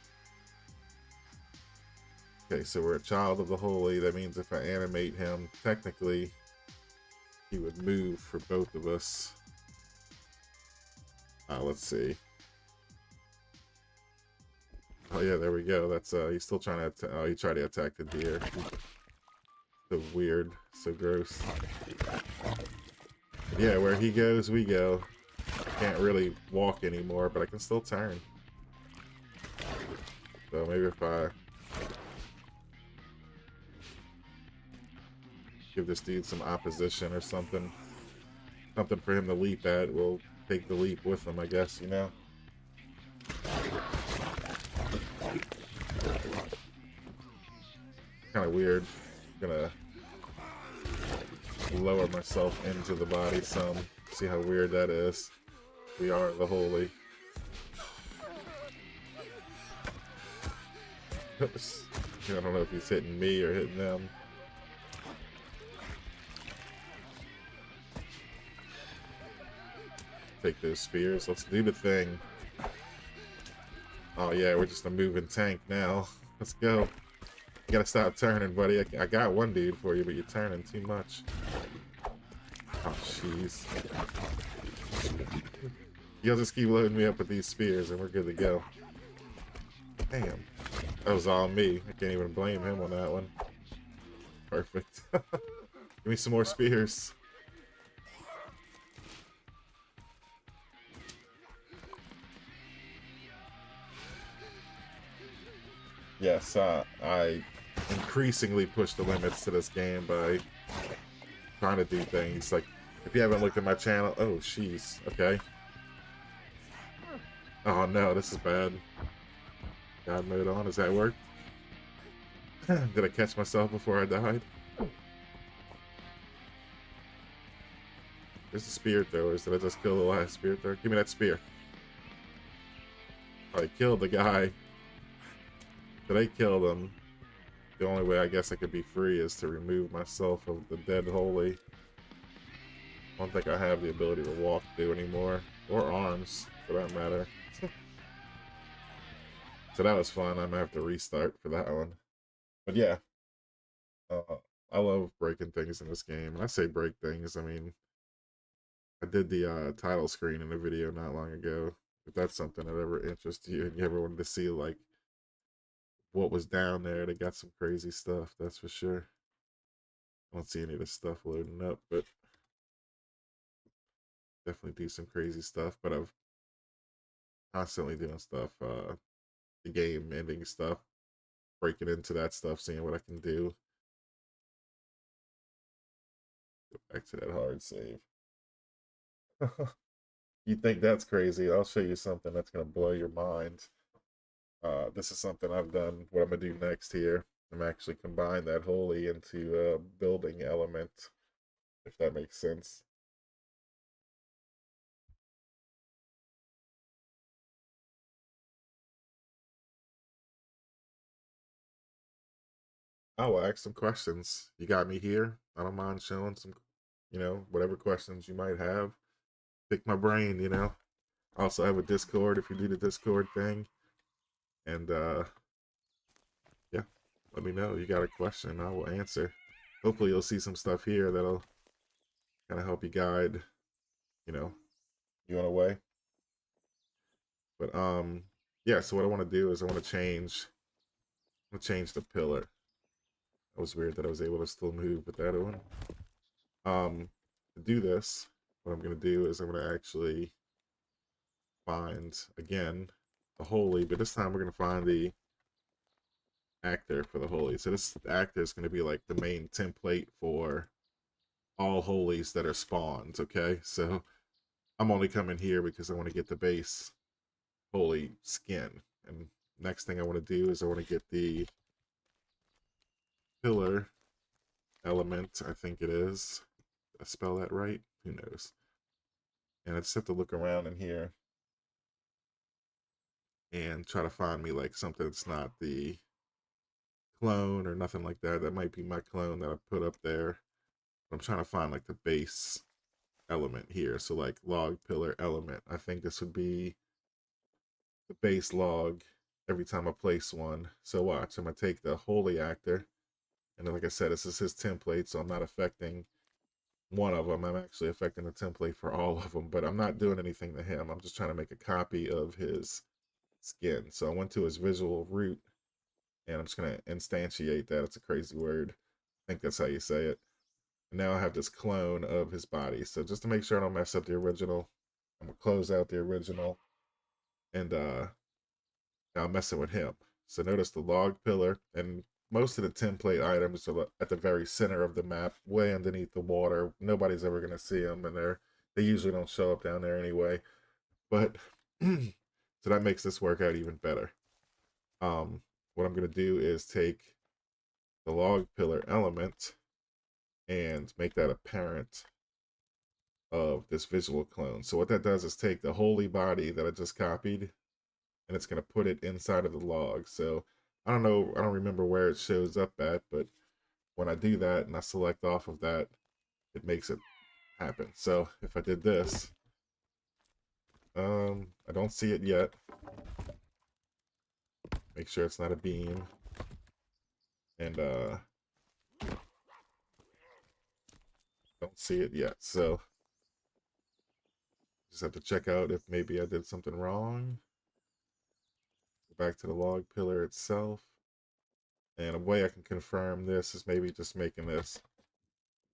Okay, so we're a child of the Holey. That means if I animate him, technically, he would move for both of us. Let's see. Oh yeah, there we go. That's he's still trying to. Oh, he tried to attack the deer. So weird, so gross. Yeah, where he goes, we go. Can't really walk anymore, but I can still turn. So maybe if I give this dude some opposition or something, something for him to leap at, we'll take the leap with him, I guess, you know? Kind of weird. I'm gonna lower myself into the body some. See how weird that is. We are the Holey. Oops. I don't know if he's hitting me or hitting them. Take those spears. Let's do the thing. Oh yeah, we're just a moving tank now. Let's go. You gotta stop turning, buddy. I got one dude for you, but you're turning too much. Oh, jeez. You'll just keep loading me up with these spears and we're good to go. Damn. That was all me. I can't even blame him on that one. Perfect. Give me some more spears. Yes, I increasingly push the limits to this game by trying to do things. Like, if you haven't looked at my channel, oh, jeez, okay. Oh no, this is bad. God mode on, does that work? Did I catch myself before I died? There's the spear throwers. Did I just kill the last spear thrower? Give me that spear. I killed the guy. Did I kill them? The only way I guess I could be free is to remove myself of the dead Holey. I don't think I have the ability to walk through anymore. Or arms, for that matter. So that was fun. I'm gonna have to restart for that one. But yeah, uh, I love breaking things in this game. And I say break things, I mean, I did the title screen in a video not long ago. If that's something that ever interests you and you ever wanted to see like what was down there, they got some crazy stuff, that's for sure. I don't see any of this stuff loading up, but definitely do some crazy stuff. But I've constantly doing stuff, the game ending stuff, breaking into that stuff, seeing what I can do. Go back to that hard save. You think that's crazy? I'll show you something that's gonna blow your mind. This is something I've done. What I'm gonna do next here, I'm actually combine that Holey into a building element, if that makes sense. I will ask some questions. You got me here. I don't mind showing some, whatever questions you might have. Pick my brain, I also have a Discord if you do the Discord thing. And yeah, let me know. You got a question, I will answer. Hopefully you'll see some stuff here that'll kind of help you guide, you in a way. But yeah, so what I want to do is I want to change the pillar. That was weird that I was able to still move with that one. To do this, what I'm gonna do is I'm gonna actually find again the Holey, but this time we're gonna find the actor for the Holey. So this actor is gonna be like the main template for all Holeys that are spawned. Okay, so I'm only coming here because I want to get the base Holey skin, and next thing I want to do is I want to get the pillar element. I think it is. Did I spell that right? Who knows? And I just have to look around in here and try to find me like something that's not the clone or nothing like that. That might be my clone that I put up there. I'm trying to find like the base element here. So like log pillar element. I think this would be the base log every time I place one. So watch, I'm gonna take the Holey actor, and then like I said, this is his template, so I'm not affecting one of them. I'm actually affecting the template for all of them, but I'm not doing anything to him. I'm just trying to make a copy of his skin. So I went to his visual root, and I'm just gonna instantiate that. It's a crazy word. I think that's how you say it. And now I have this clone of his body. So just to make sure I don't mess up the original, I'm gonna close out the original, and now I'm messing with him. So notice the log pillar, and most of the template items are at the very center of the map, way underneath the water. Nobody's ever gonna see them, and they usually don't show up down there anyway. But so that makes this work out even better. What I'm gonna do is take the log pillar element and make that a parent of this visual clone. So what that does is take the Holey body that I just copied, and it's going to put it inside of the log. So I don't know, I don't remember where it shows up at, but when I do that and I select off of that, it makes it happen. So if I did this, I don't see it yet. Make sure it's not a beam. And don't see it yet. So just have to check out if maybe I did something wrong. Go back to the log pillar itself. And a way I can confirm this is maybe just making this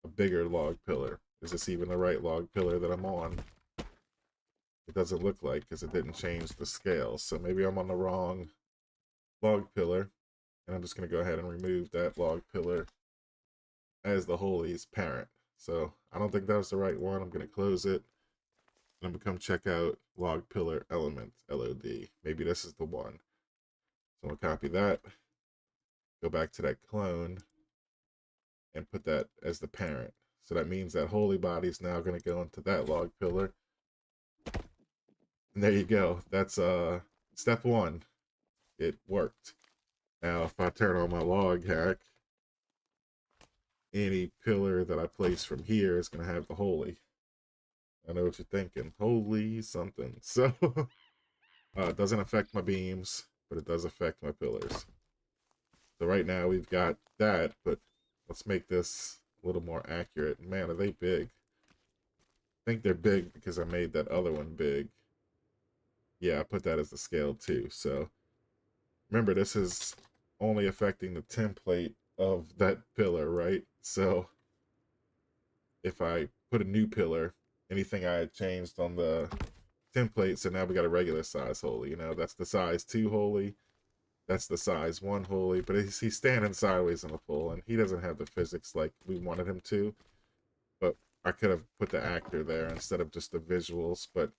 a bigger log pillar. Is this even the right log pillar that I'm on? It doesn't look like, because it didn't change the scale. So maybe I'm on the wrong log pillar. And I'm just going to go ahead and remove that log pillar as the Holey's parent. So I don't think that was the right one. I'm going to close it. And I'm going to come check out log pillar element, LOD. Maybe this is the one. So I'm going to copy that, go back to that clone, and put that as the parent. So that means that Holey body is now going to go into that log pillar. And there you go. That's step one. It worked. Now if I turn on my log hack, any pillar that I place from here is going to have the Holey. I know what you're thinking. Holy something. So it doesn't affect my beams, but it does affect my pillars. So right now we've got that, but let's make this a little more accurate. Man, are they big? I think they're big because I made that other one big. Yeah, I put that as the scale too. So remember, this is only affecting the template of that pillar, right? So if I put a new pillar, anything I had changed on the template, so now we got a regular size Holey. You know, that's the size 2 Holey. That's the size 1 Holey. But he's standing sideways in the full, and he doesn't have the physics like we wanted him to. But I could have put the actor there instead of just the visuals. But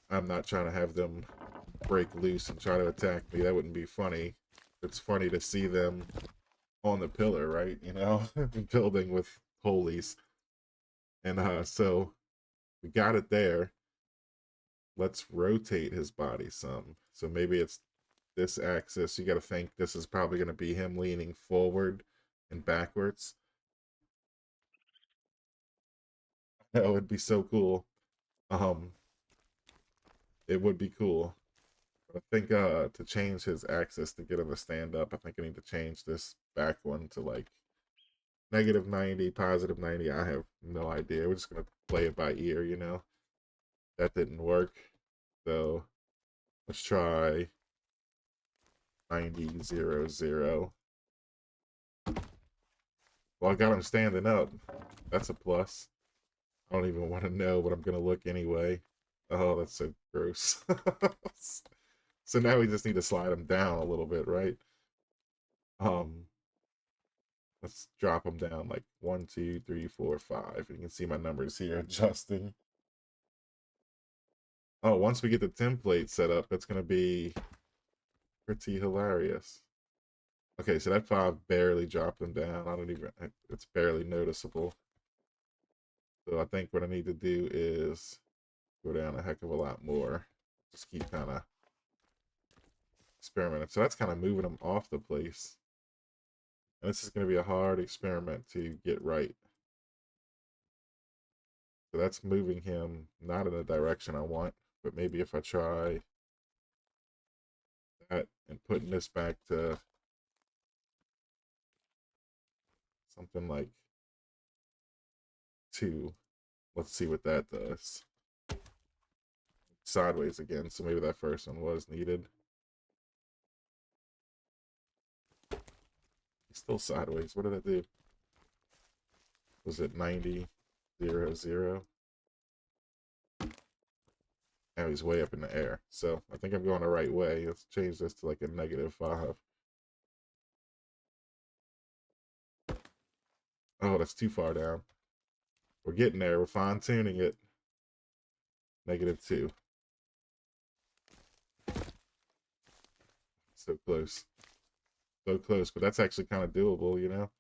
I'm not trying to have them break loose and try to attack me. That wouldn't be funny. It's funny to see them on the pillar, right? You know, building with Holeys. And so we got it there. Let's rotate his body some. So maybe it's this axis. You got to think this is probably going to be him leaning forward and backwards. That would be so cool. Um, it would be cool. I think to change his axis to get him to stand up, I think I need to change this back one to like -90, +90. I have no idea. We're just gonna play it by ear, you know. That didn't work. So let's try 90, 0, 0. Well, I got him standing up. That's a plus. I don't even want to know what I'm gonna look anyway. Oh, that's so gross. So now we just need to slide him down a little bit, right? Um, let's drop them down like 1, 2, 3, 4, 5. You can see my numbers here adjusting. Oh, once we get the template set up, it's going to be pretty hilarious. Okay, so that 5 barely dropped them down. I don't even, it's barely noticeable. So I think what I need to do is go down a heck of a lot more. Just keep kind of experimenting. So that's kind of moving them off the place. And this is going to be a hard experiment to get right. So that's moving him not in the direction I want, but maybe if I try that and putting this back to something like 2, let's see what that does. Sideways again, so maybe that first one was needed. He's still sideways. What did I do? Was it 90, 0, 0? Now he's way up in the air. So I think I'm going the right way. Let's change this to like a -5. Oh, that's too far down. We're getting there. We're fine-tuning it. -2. So close. So close, but that's actually kind of doable, you know?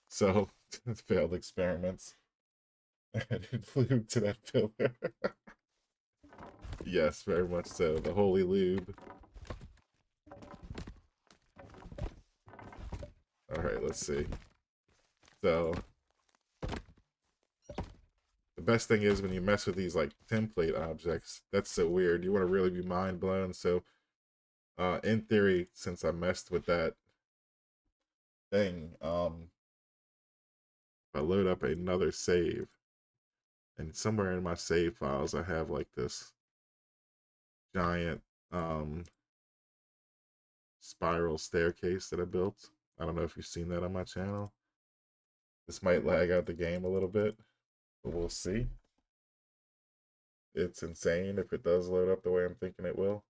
So, failed experiments. And it flew to that pillar. Yes, very much so. The holy lube. Alright, let's see. So, the best thing is when you mess with these, like, template objects, that's so weird. You want to really be mind blown. So, in theory, since I messed with that thing, if I load up another save, and somewhere in my save files, I have, like, this giant, spiral staircase that I built. I don't know if you've seen that on my channel. This might lag out the game a little bit, but we'll see. It's insane if it does load up the way I'm thinking it will.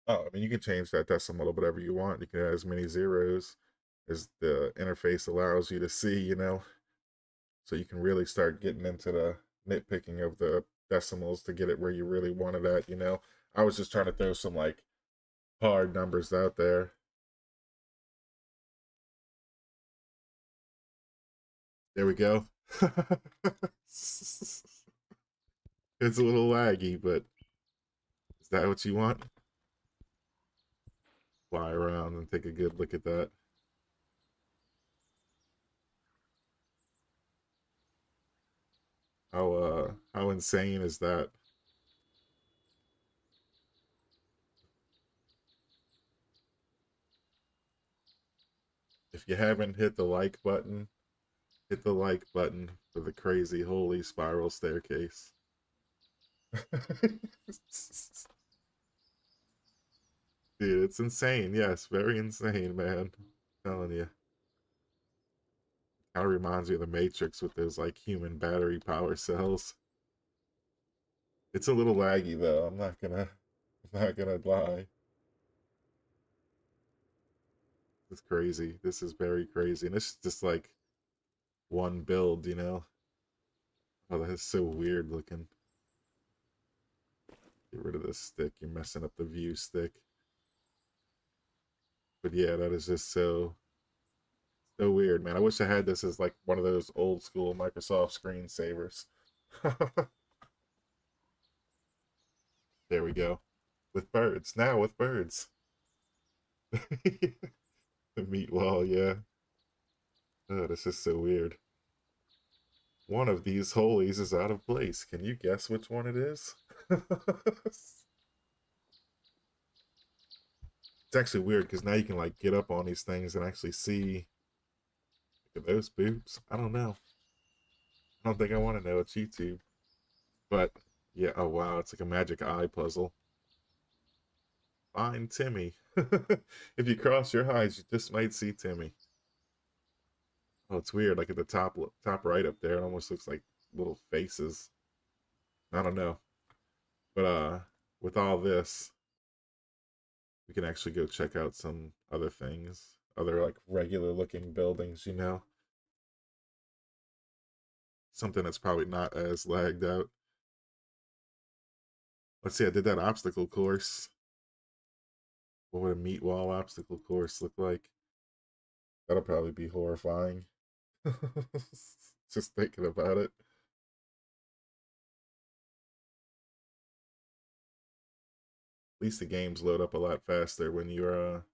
Oh, I mean, you can change that decimal to whatever you want. You can add as many zeros as the interface allows you to see, you know? So you can really start getting into the nitpicking of the decimals to get it where you really want it at, you know? I was just trying to throw some, like, hard numbers out there. There we go. It's a little laggy, but is that what you want? Fly around and take a good look at that. How insane is that? If you haven't hit the like button, hit the like button for the crazy holy spiral staircase. Dude, it's insane. Yes, very insane, man. I'm telling you. Kind of reminds me of the Matrix with those like human battery power cells. It's a little laggy though. I'm not gonna lie. It's crazy. This is very crazy. And it's just like one build, you know? Oh, that is so weird looking. Get rid of this stick. You're messing up the view stick. But yeah, that is just so weird, man. I wish I had this as like one of those old school Microsoft screensavers. There we go. With birds. Now with birds. The meat wall, yeah. Oh, this is so weird. One of these holies is out of place. Can you guess which one it is? It's actually weird because now you can like get up on these things and actually see. Look at those boobs. I don't know. I don't think I want to know. It's YouTube. But yeah, oh wow, it's like a magic eye puzzle. Find Timmy. If you cross your eyes, you just might see Timmy. Oh, it's weird. Like at the top right up there, it almost looks like little faces. I don't know. But with all this, we can actually go check out some other things, other like regular looking buildings, you know? Something that's probably not as lagged out. Let's see, I did that obstacle course. What would a meat wall obstacle course look like? That'll probably be horrifying. Just thinking about it. At least the games load up a lot faster when you're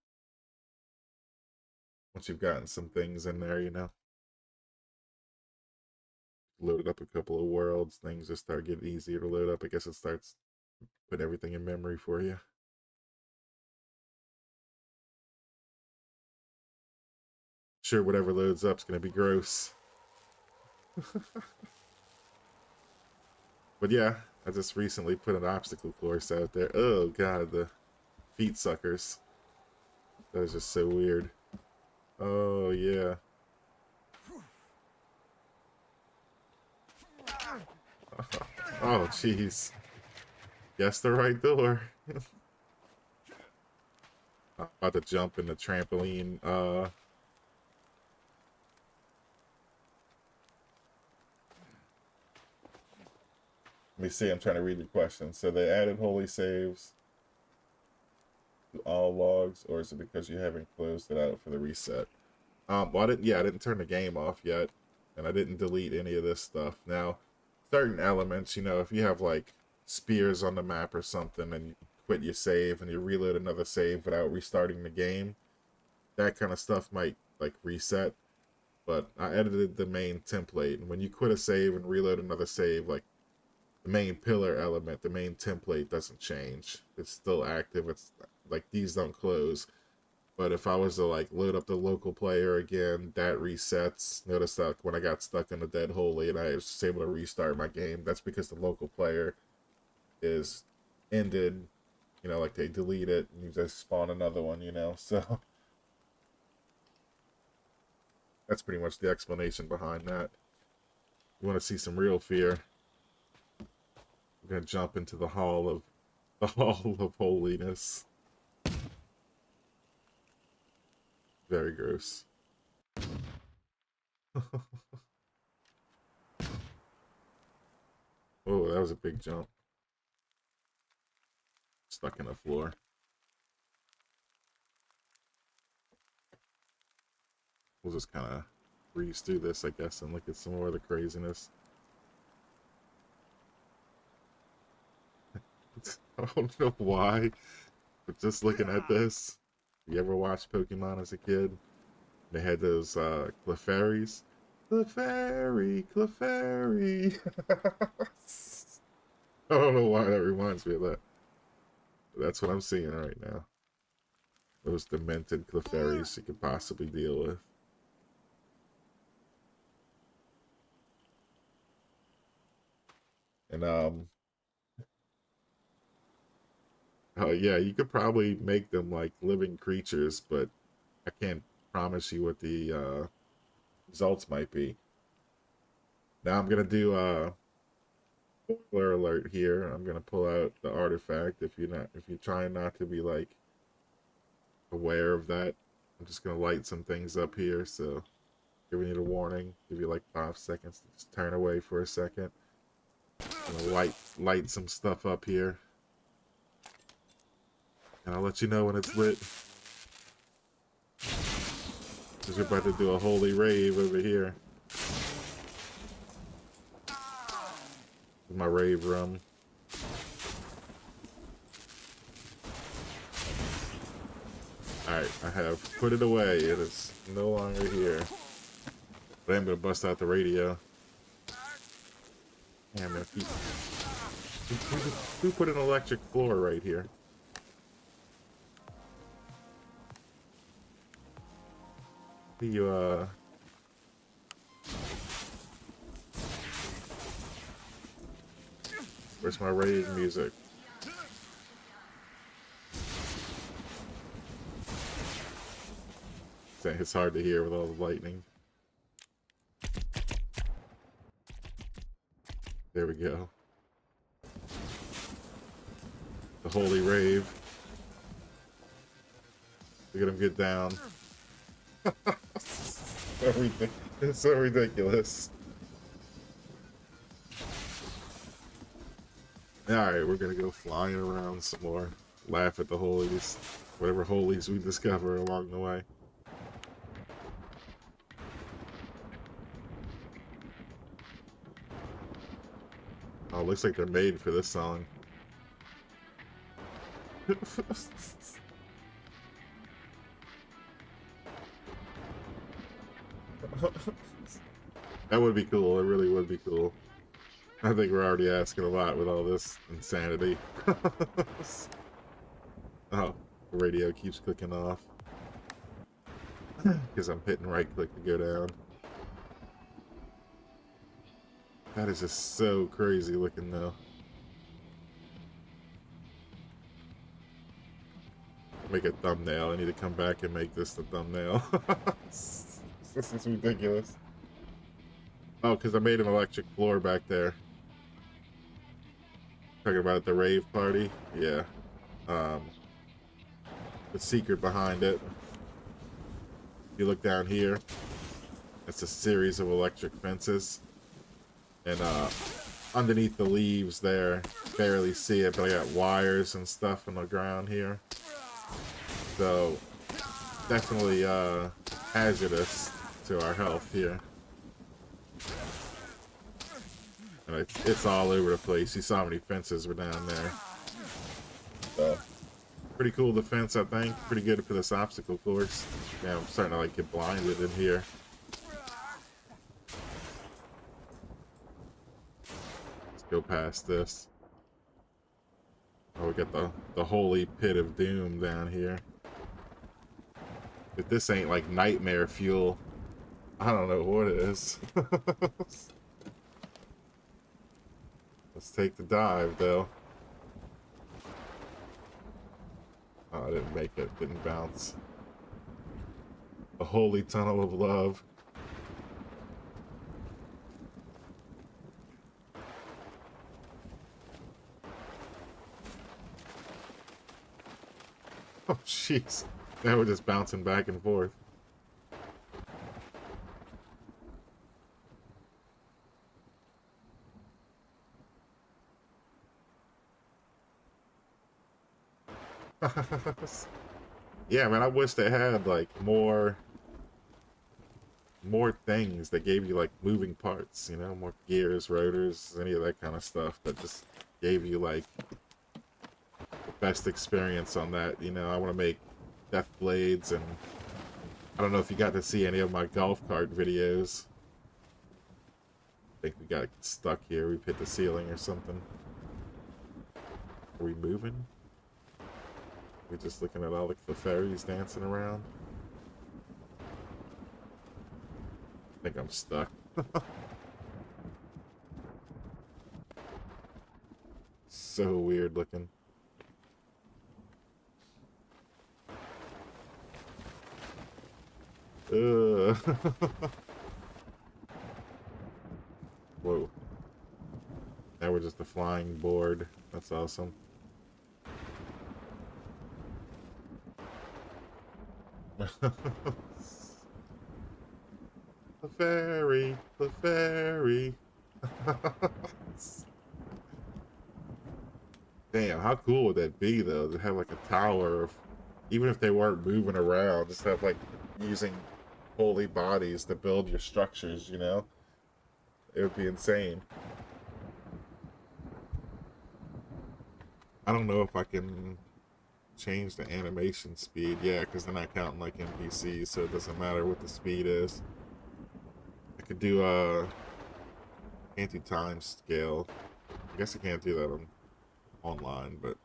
once you've gotten some things in there, you know. Loaded up a couple of worlds, things just start getting easier to load up. I guess it starts putting everything in memory for you. Sure, whatever loads up is gonna be gross. But yeah, I just recently put an obstacle course out there. Oh god, the feet suckers. That is just so weird. Oh yeah. Oh jeez. Guess the right door. I'm about to jump in the trampoline. Let me see. I'm trying to read your question. So they added holy saves to all logs, or is it because you haven't closed it out for the reset? Well, I didn't turn the game off yet, and I didn't delete any of this stuff. Now, certain elements, you know, if you have like spears on the map or something, and you quit your save and you reload another save without restarting the game, that kind of stuff might like reset. But I edited the main template, and when you quit a save and reload another save, like the main pillar element, the main template doesn't change. It's still active. It's like these don't close. But if I was to like load up the local player again, that resets. Notice that when I got stuck in the dead holy and I was just able to restart my game, that's because the local player is ended. You know, like they delete it and you just spawn another one, you know? So that's pretty much the explanation behind that. You want to see some real fear? We're gonna jump into the hall of holiness. Very gross. Oh, that was a big jump. Stuck in the floor. We'll just kind of breeze through this, I guess, and look at some more of the craziness. I don't know why, but just looking at this, you ever watched Pokemon as a kid? They had those Clefairies. Clefairy, Clefairy. I don't know why that reminds me of that. But that's what I'm seeing right now. Those demented Clefairies you could possibly deal with. And yeah, you could probably make them like living creatures, but I can't promise you what the results might be. Now I'm gonna do spoiler alert here. I'm gonna pull out the artifact if you're trying not to be like aware of that. I'm just gonna light some things up here, so giving you the warning. Give you like 5 seconds to just turn away for a second. I'm gonna light some stuff up here. And I'll let you know when it's lit. Because we're about to do a holy rave over here. My rave room. Alright, I have put it away. It is no longer here. But I'm going to bust out the radio. Yeah, I'm going to keep... Who put an electric floor right here? You, Where's my rave music? It's hard to hear with all the lightning. There we go. The holy rave. Look at him get down. It's so ridiculous. Alright, we're gonna go flying around some more. Laugh at the holies. Whatever holies we discover along the way. Oh, looks like they're made for this song. That would be cool. It really would be cool. I think we're already asking a lot with all this insanity. Oh, the radio keeps clicking off. Because I'm hitting right click to go down. That is just so crazy looking though. Make a thumbnail. I need to come back and make this the thumbnail. This is ridiculous. Oh, because I made an electric floor back there. Talking about the rave party? Yeah. The secret behind it. If you look down here, it's a series of electric fences. And underneath the leaves there, barely see it, but I got wires and stuff on the ground here. So, definitely hazardous to our health here. And it's all over the place. You saw how many fences were down there. So, pretty cool defense, I think. Pretty good for this obstacle course. Yeah, I'm starting to like get blinded in here. Let's go past this. Oh, we got the holy pit of doom down here. If this ain't like nightmare fuel, I don't know what it is. Let's take the dive, though. Oh, I didn't make it. Didn't bounce. The holy tunnel of love. Oh, jeez. Now we're just bouncing back and forth. Yeah, man, I wish they had like more things that gave you like moving parts, you know, more gears, rotors, any of that kind of stuff that just gave you like the best experience on that. You know, I want to make death blades, and I don't know if you got to see any of my golf cart videos. I think we got stuck here. We hit the ceiling or something. Are we moving? We're just looking at all the fairies dancing around. I think I'm stuck. So weird looking. Ugh. Whoa. Now we're just a flying board. That's awesome. The fairy, the fairy. Damn, how cool would that be though, to have like a tower of, even if they weren't moving around, just have like using holy bodies to build your structures, you know? It would be insane. I don't know if I can change the animation speed. Yeah, because they're not counting like NPCs, so it doesn't matter what the speed is. I could do anti-time scale. I guess I can't do that on online, but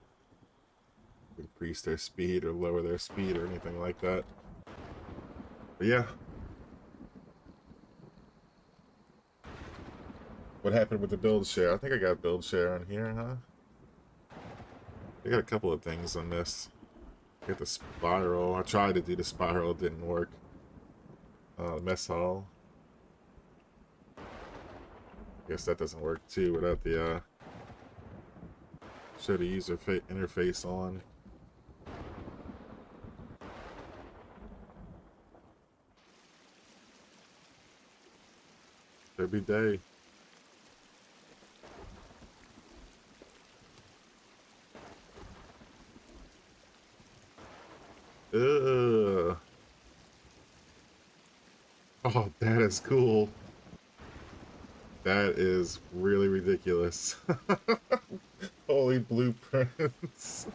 increase their speed or lower their speed or anything like that. But yeah. What happened with the build share? I think I got build share on here, huh? I got a couple of things on this. Get the spiral. I tried to do the spiral, it didn't work. Mess hall. Guess that doesn't work too without the show the user interface on. Every day. Ugh. Oh, that is cool. That is really ridiculous. Holy blueprints.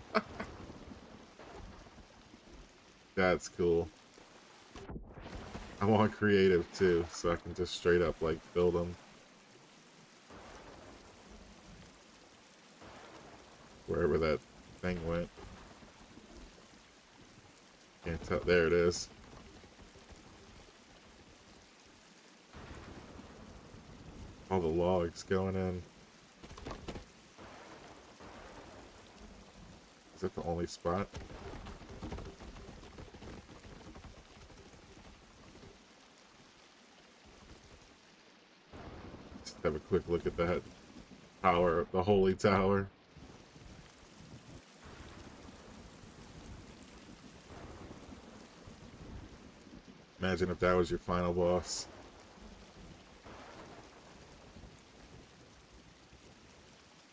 That's cool. I want creative too, so I can just straight up like build them. Wherever that thing went. Can't tell. There it is. All the logs going in. Is that the only spot? Just have a quick look at that tower, the holy tower. Imagine if that was your final boss.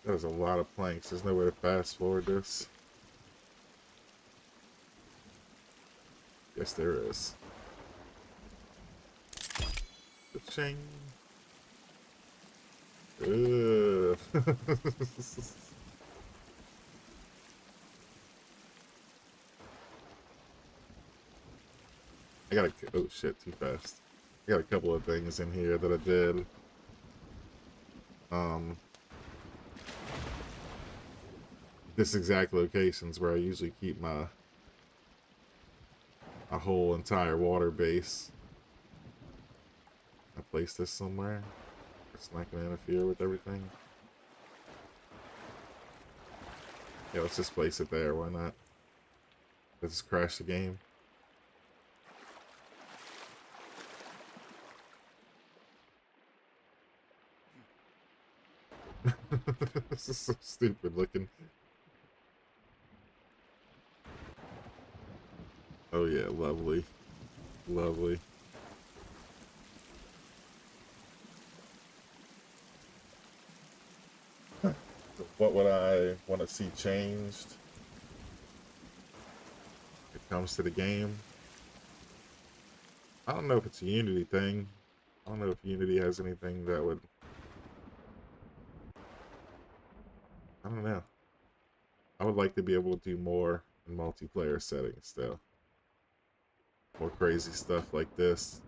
That was a lot of planks. There's no way to fast forward this. Yes, there is. Cha-ching. Ugh. I got a, oh shit, too fast. I got a couple of things in here that I did. This exact locations where I usually keep my whole entire water base. I place this somewhere. It's not gonna interfere with everything. Yeah, let's just place it there. Why not? Let's just crash the game. This is so stupid looking. Oh yeah, lovely. Lovely. What would I want to see changed? comes to the game. I don't know if it's a Unity thing. I don't know if Unity has anything that would... I don't know. I would like to be able to do more in multiplayer settings, though. More crazy stuff like this.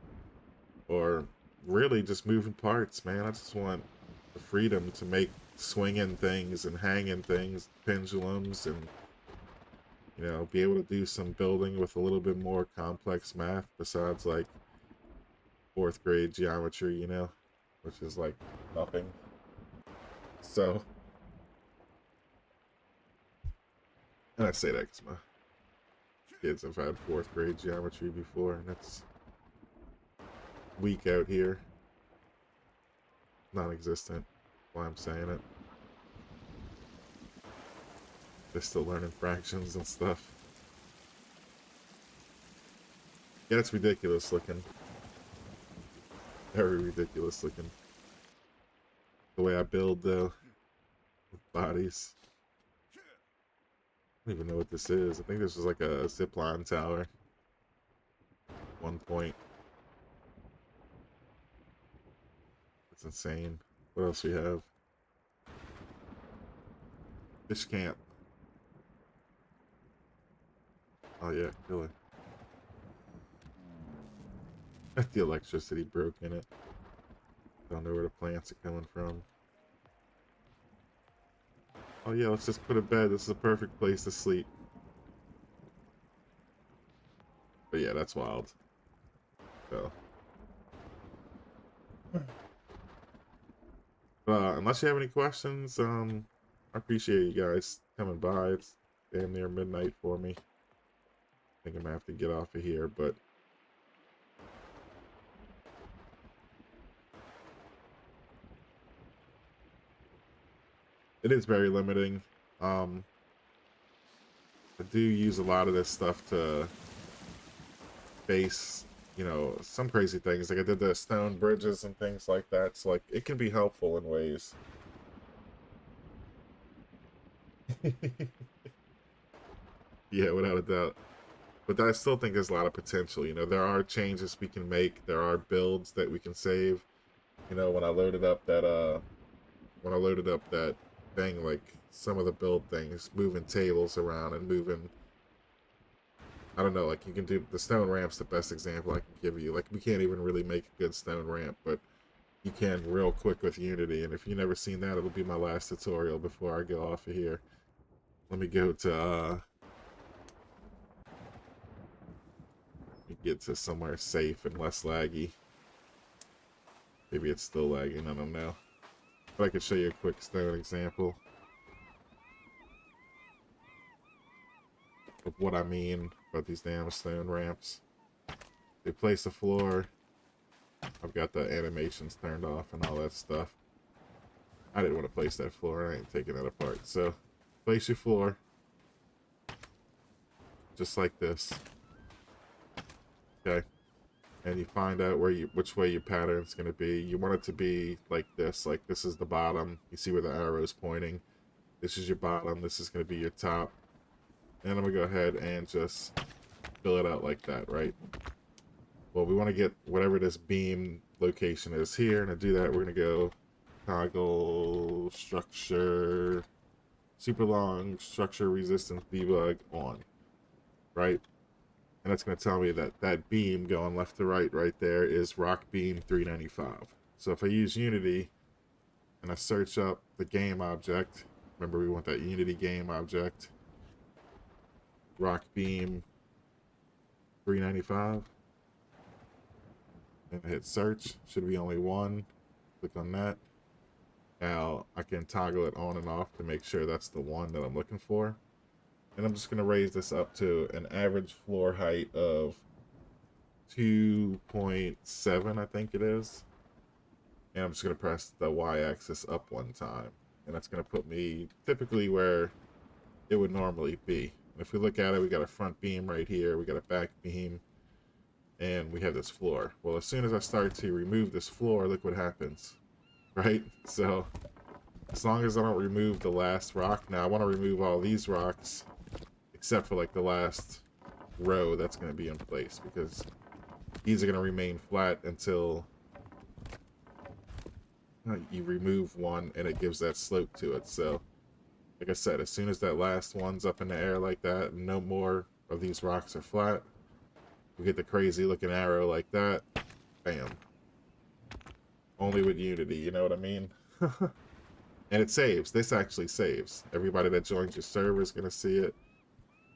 Or really just moving parts, man. I just want the freedom to make swinging things and hanging things, pendulums, and, you know, be able to do some building with a little bit more complex math besides, like, 4th grade geometry, you know, which is like nothing. So, and I say that because my kids have had 4th grade geometry before, and it's weak out here. Non-existent, why I'm saying it. They're still learning fractions and stuff. Yeah, it's ridiculous looking. Very ridiculous looking. The way I build, though, with bodies. I don't even know what this is. I think this was like a zipline tower. 1 point. That's insane. What else we have? Fish camp. Oh yeah, killer. The electricity broke in it. Don't know where the plants are coming from. Oh yeah, let's just put a bed. This is a perfect place to sleep. But yeah, that's wild. So. Unless you have any questions, I appreciate you guys coming by. It's damn near midnight for me. I think I'm gonna have to get off of here, but it is very limiting. I do use a lot of this stuff to base, you know, some crazy things. Like I did the stone bridges and things like that. So like it can be helpful in ways. Yeah, without a doubt. But I still think there's a lot of potential. You know, there are changes we can make. There are builds that we can save. You know, when I loaded up that thing, like some of the build things, moving tables around and moving, I don't know, like you can do the stone ramp's the best example I can give you. Like we can't even really make a good stone ramp, but you can real quick with Unity. And if you've never seen that, it'll be my last tutorial before I go off of here. Let me go to get to somewhere safe and less laggy. Maybe it's still lagging, I don't know. But I could show you a quick stone example of what I mean about these damn stone ramps. They place a floor. I've got the animations turned off and all that stuff. I didn't want to place that floor. I ain't taking that apart. So, place your floor. Just like this. Okay. And you find out which way your pattern's going to be. You want it to be like this. Like this is the bottom. You see where the arrow's pointing. This is your bottom. This is going to be your top. And I'm going to go ahead and just fill it out like that, right? Well, we want to get whatever this beam location is here. And to do that, we're going to go toggle structure, super long structure resistance debug on, right? And that's going to tell me that that beam going left to right there is rock beam 395. So if I use Unity and I search up the game object, remember we want that Unity game object, rock beam 395, and hit search. Should be only one. Click on that. Now I can toggle it on and off to make sure that's the one that I'm looking for. And I'm just going to raise this up to an average floor height of 2.7, I think it is. And I'm just going to press the Y-axis up one time. And that's going to put me typically where it would normally be. And if we look at it, we got a front beam right here. We got a back beam. And we have this floor. Well, as soon as I start to remove this floor, look what happens. Right? So, as long as I don't remove the last rock. Now, I want to remove all these rocks. Except for like the last row that's going to be in place, because these are going to remain flat until you remove one and it gives that slope to it. So like I said, as soon as that last one's up in the air like that, no more of these rocks are flat, we get the crazy looking arrow like that. Bam. Only with Unity, you know what I mean? And it saves. This actually saves. Everybody that joins your server is going to see it.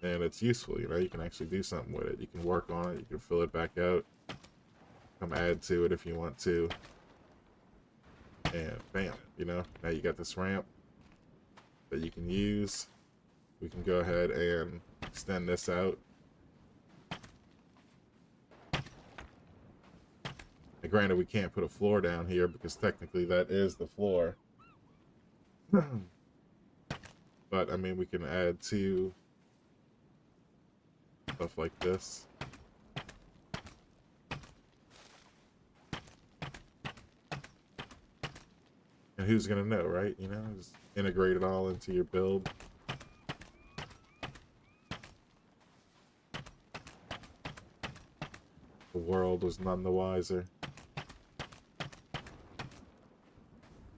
And it's useful, you know? You can actually do something with it. You can work on it. You can fill it back out. Come add to it if you want to. And bam, you know? Now you got this ramp that you can use. We can go ahead and extend this out. And granted, we can't put a floor down here because technically that is the floor. But, I mean, we can add to stuff like this. And who's going to know, right? You know, just integrate it all into your build. The world was none the wiser.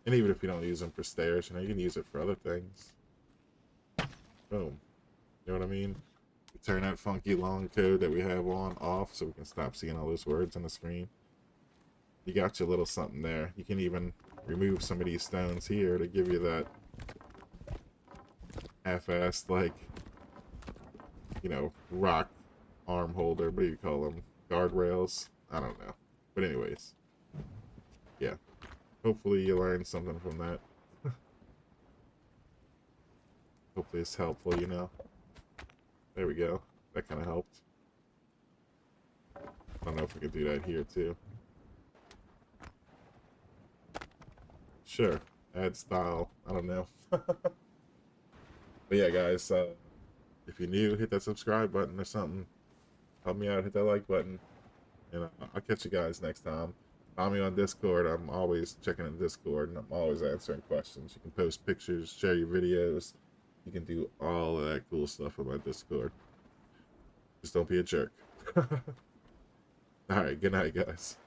And even if you don't use them for stairs, you know, you can use it for other things. Boom. You know what I mean? You turn that funky long code that we have on off so we can stop seeing all those words on the screen. You got your little something there. You can even remove some of these stones here to give you that half-assed, like, you know, rock arm holder. What do you call them? Guardrails? I don't know. But anyways. Yeah. Hopefully you learned something from that. Hopefully it's helpful, you know. There we go. That kind of helped. I don't know if we could do that here too. Sure. Add style. I don't know. But yeah, guys, if you're new, hit that subscribe button or something. Help me out, hit that like button. And I'll catch you guys next time. Follow me on Discord. I'm always checking in Discord, and I'm always answering questions. You can post pictures, share your videos. You can do all of that cool stuff on my Discord. Just don't be a jerk. All right, good night, guys.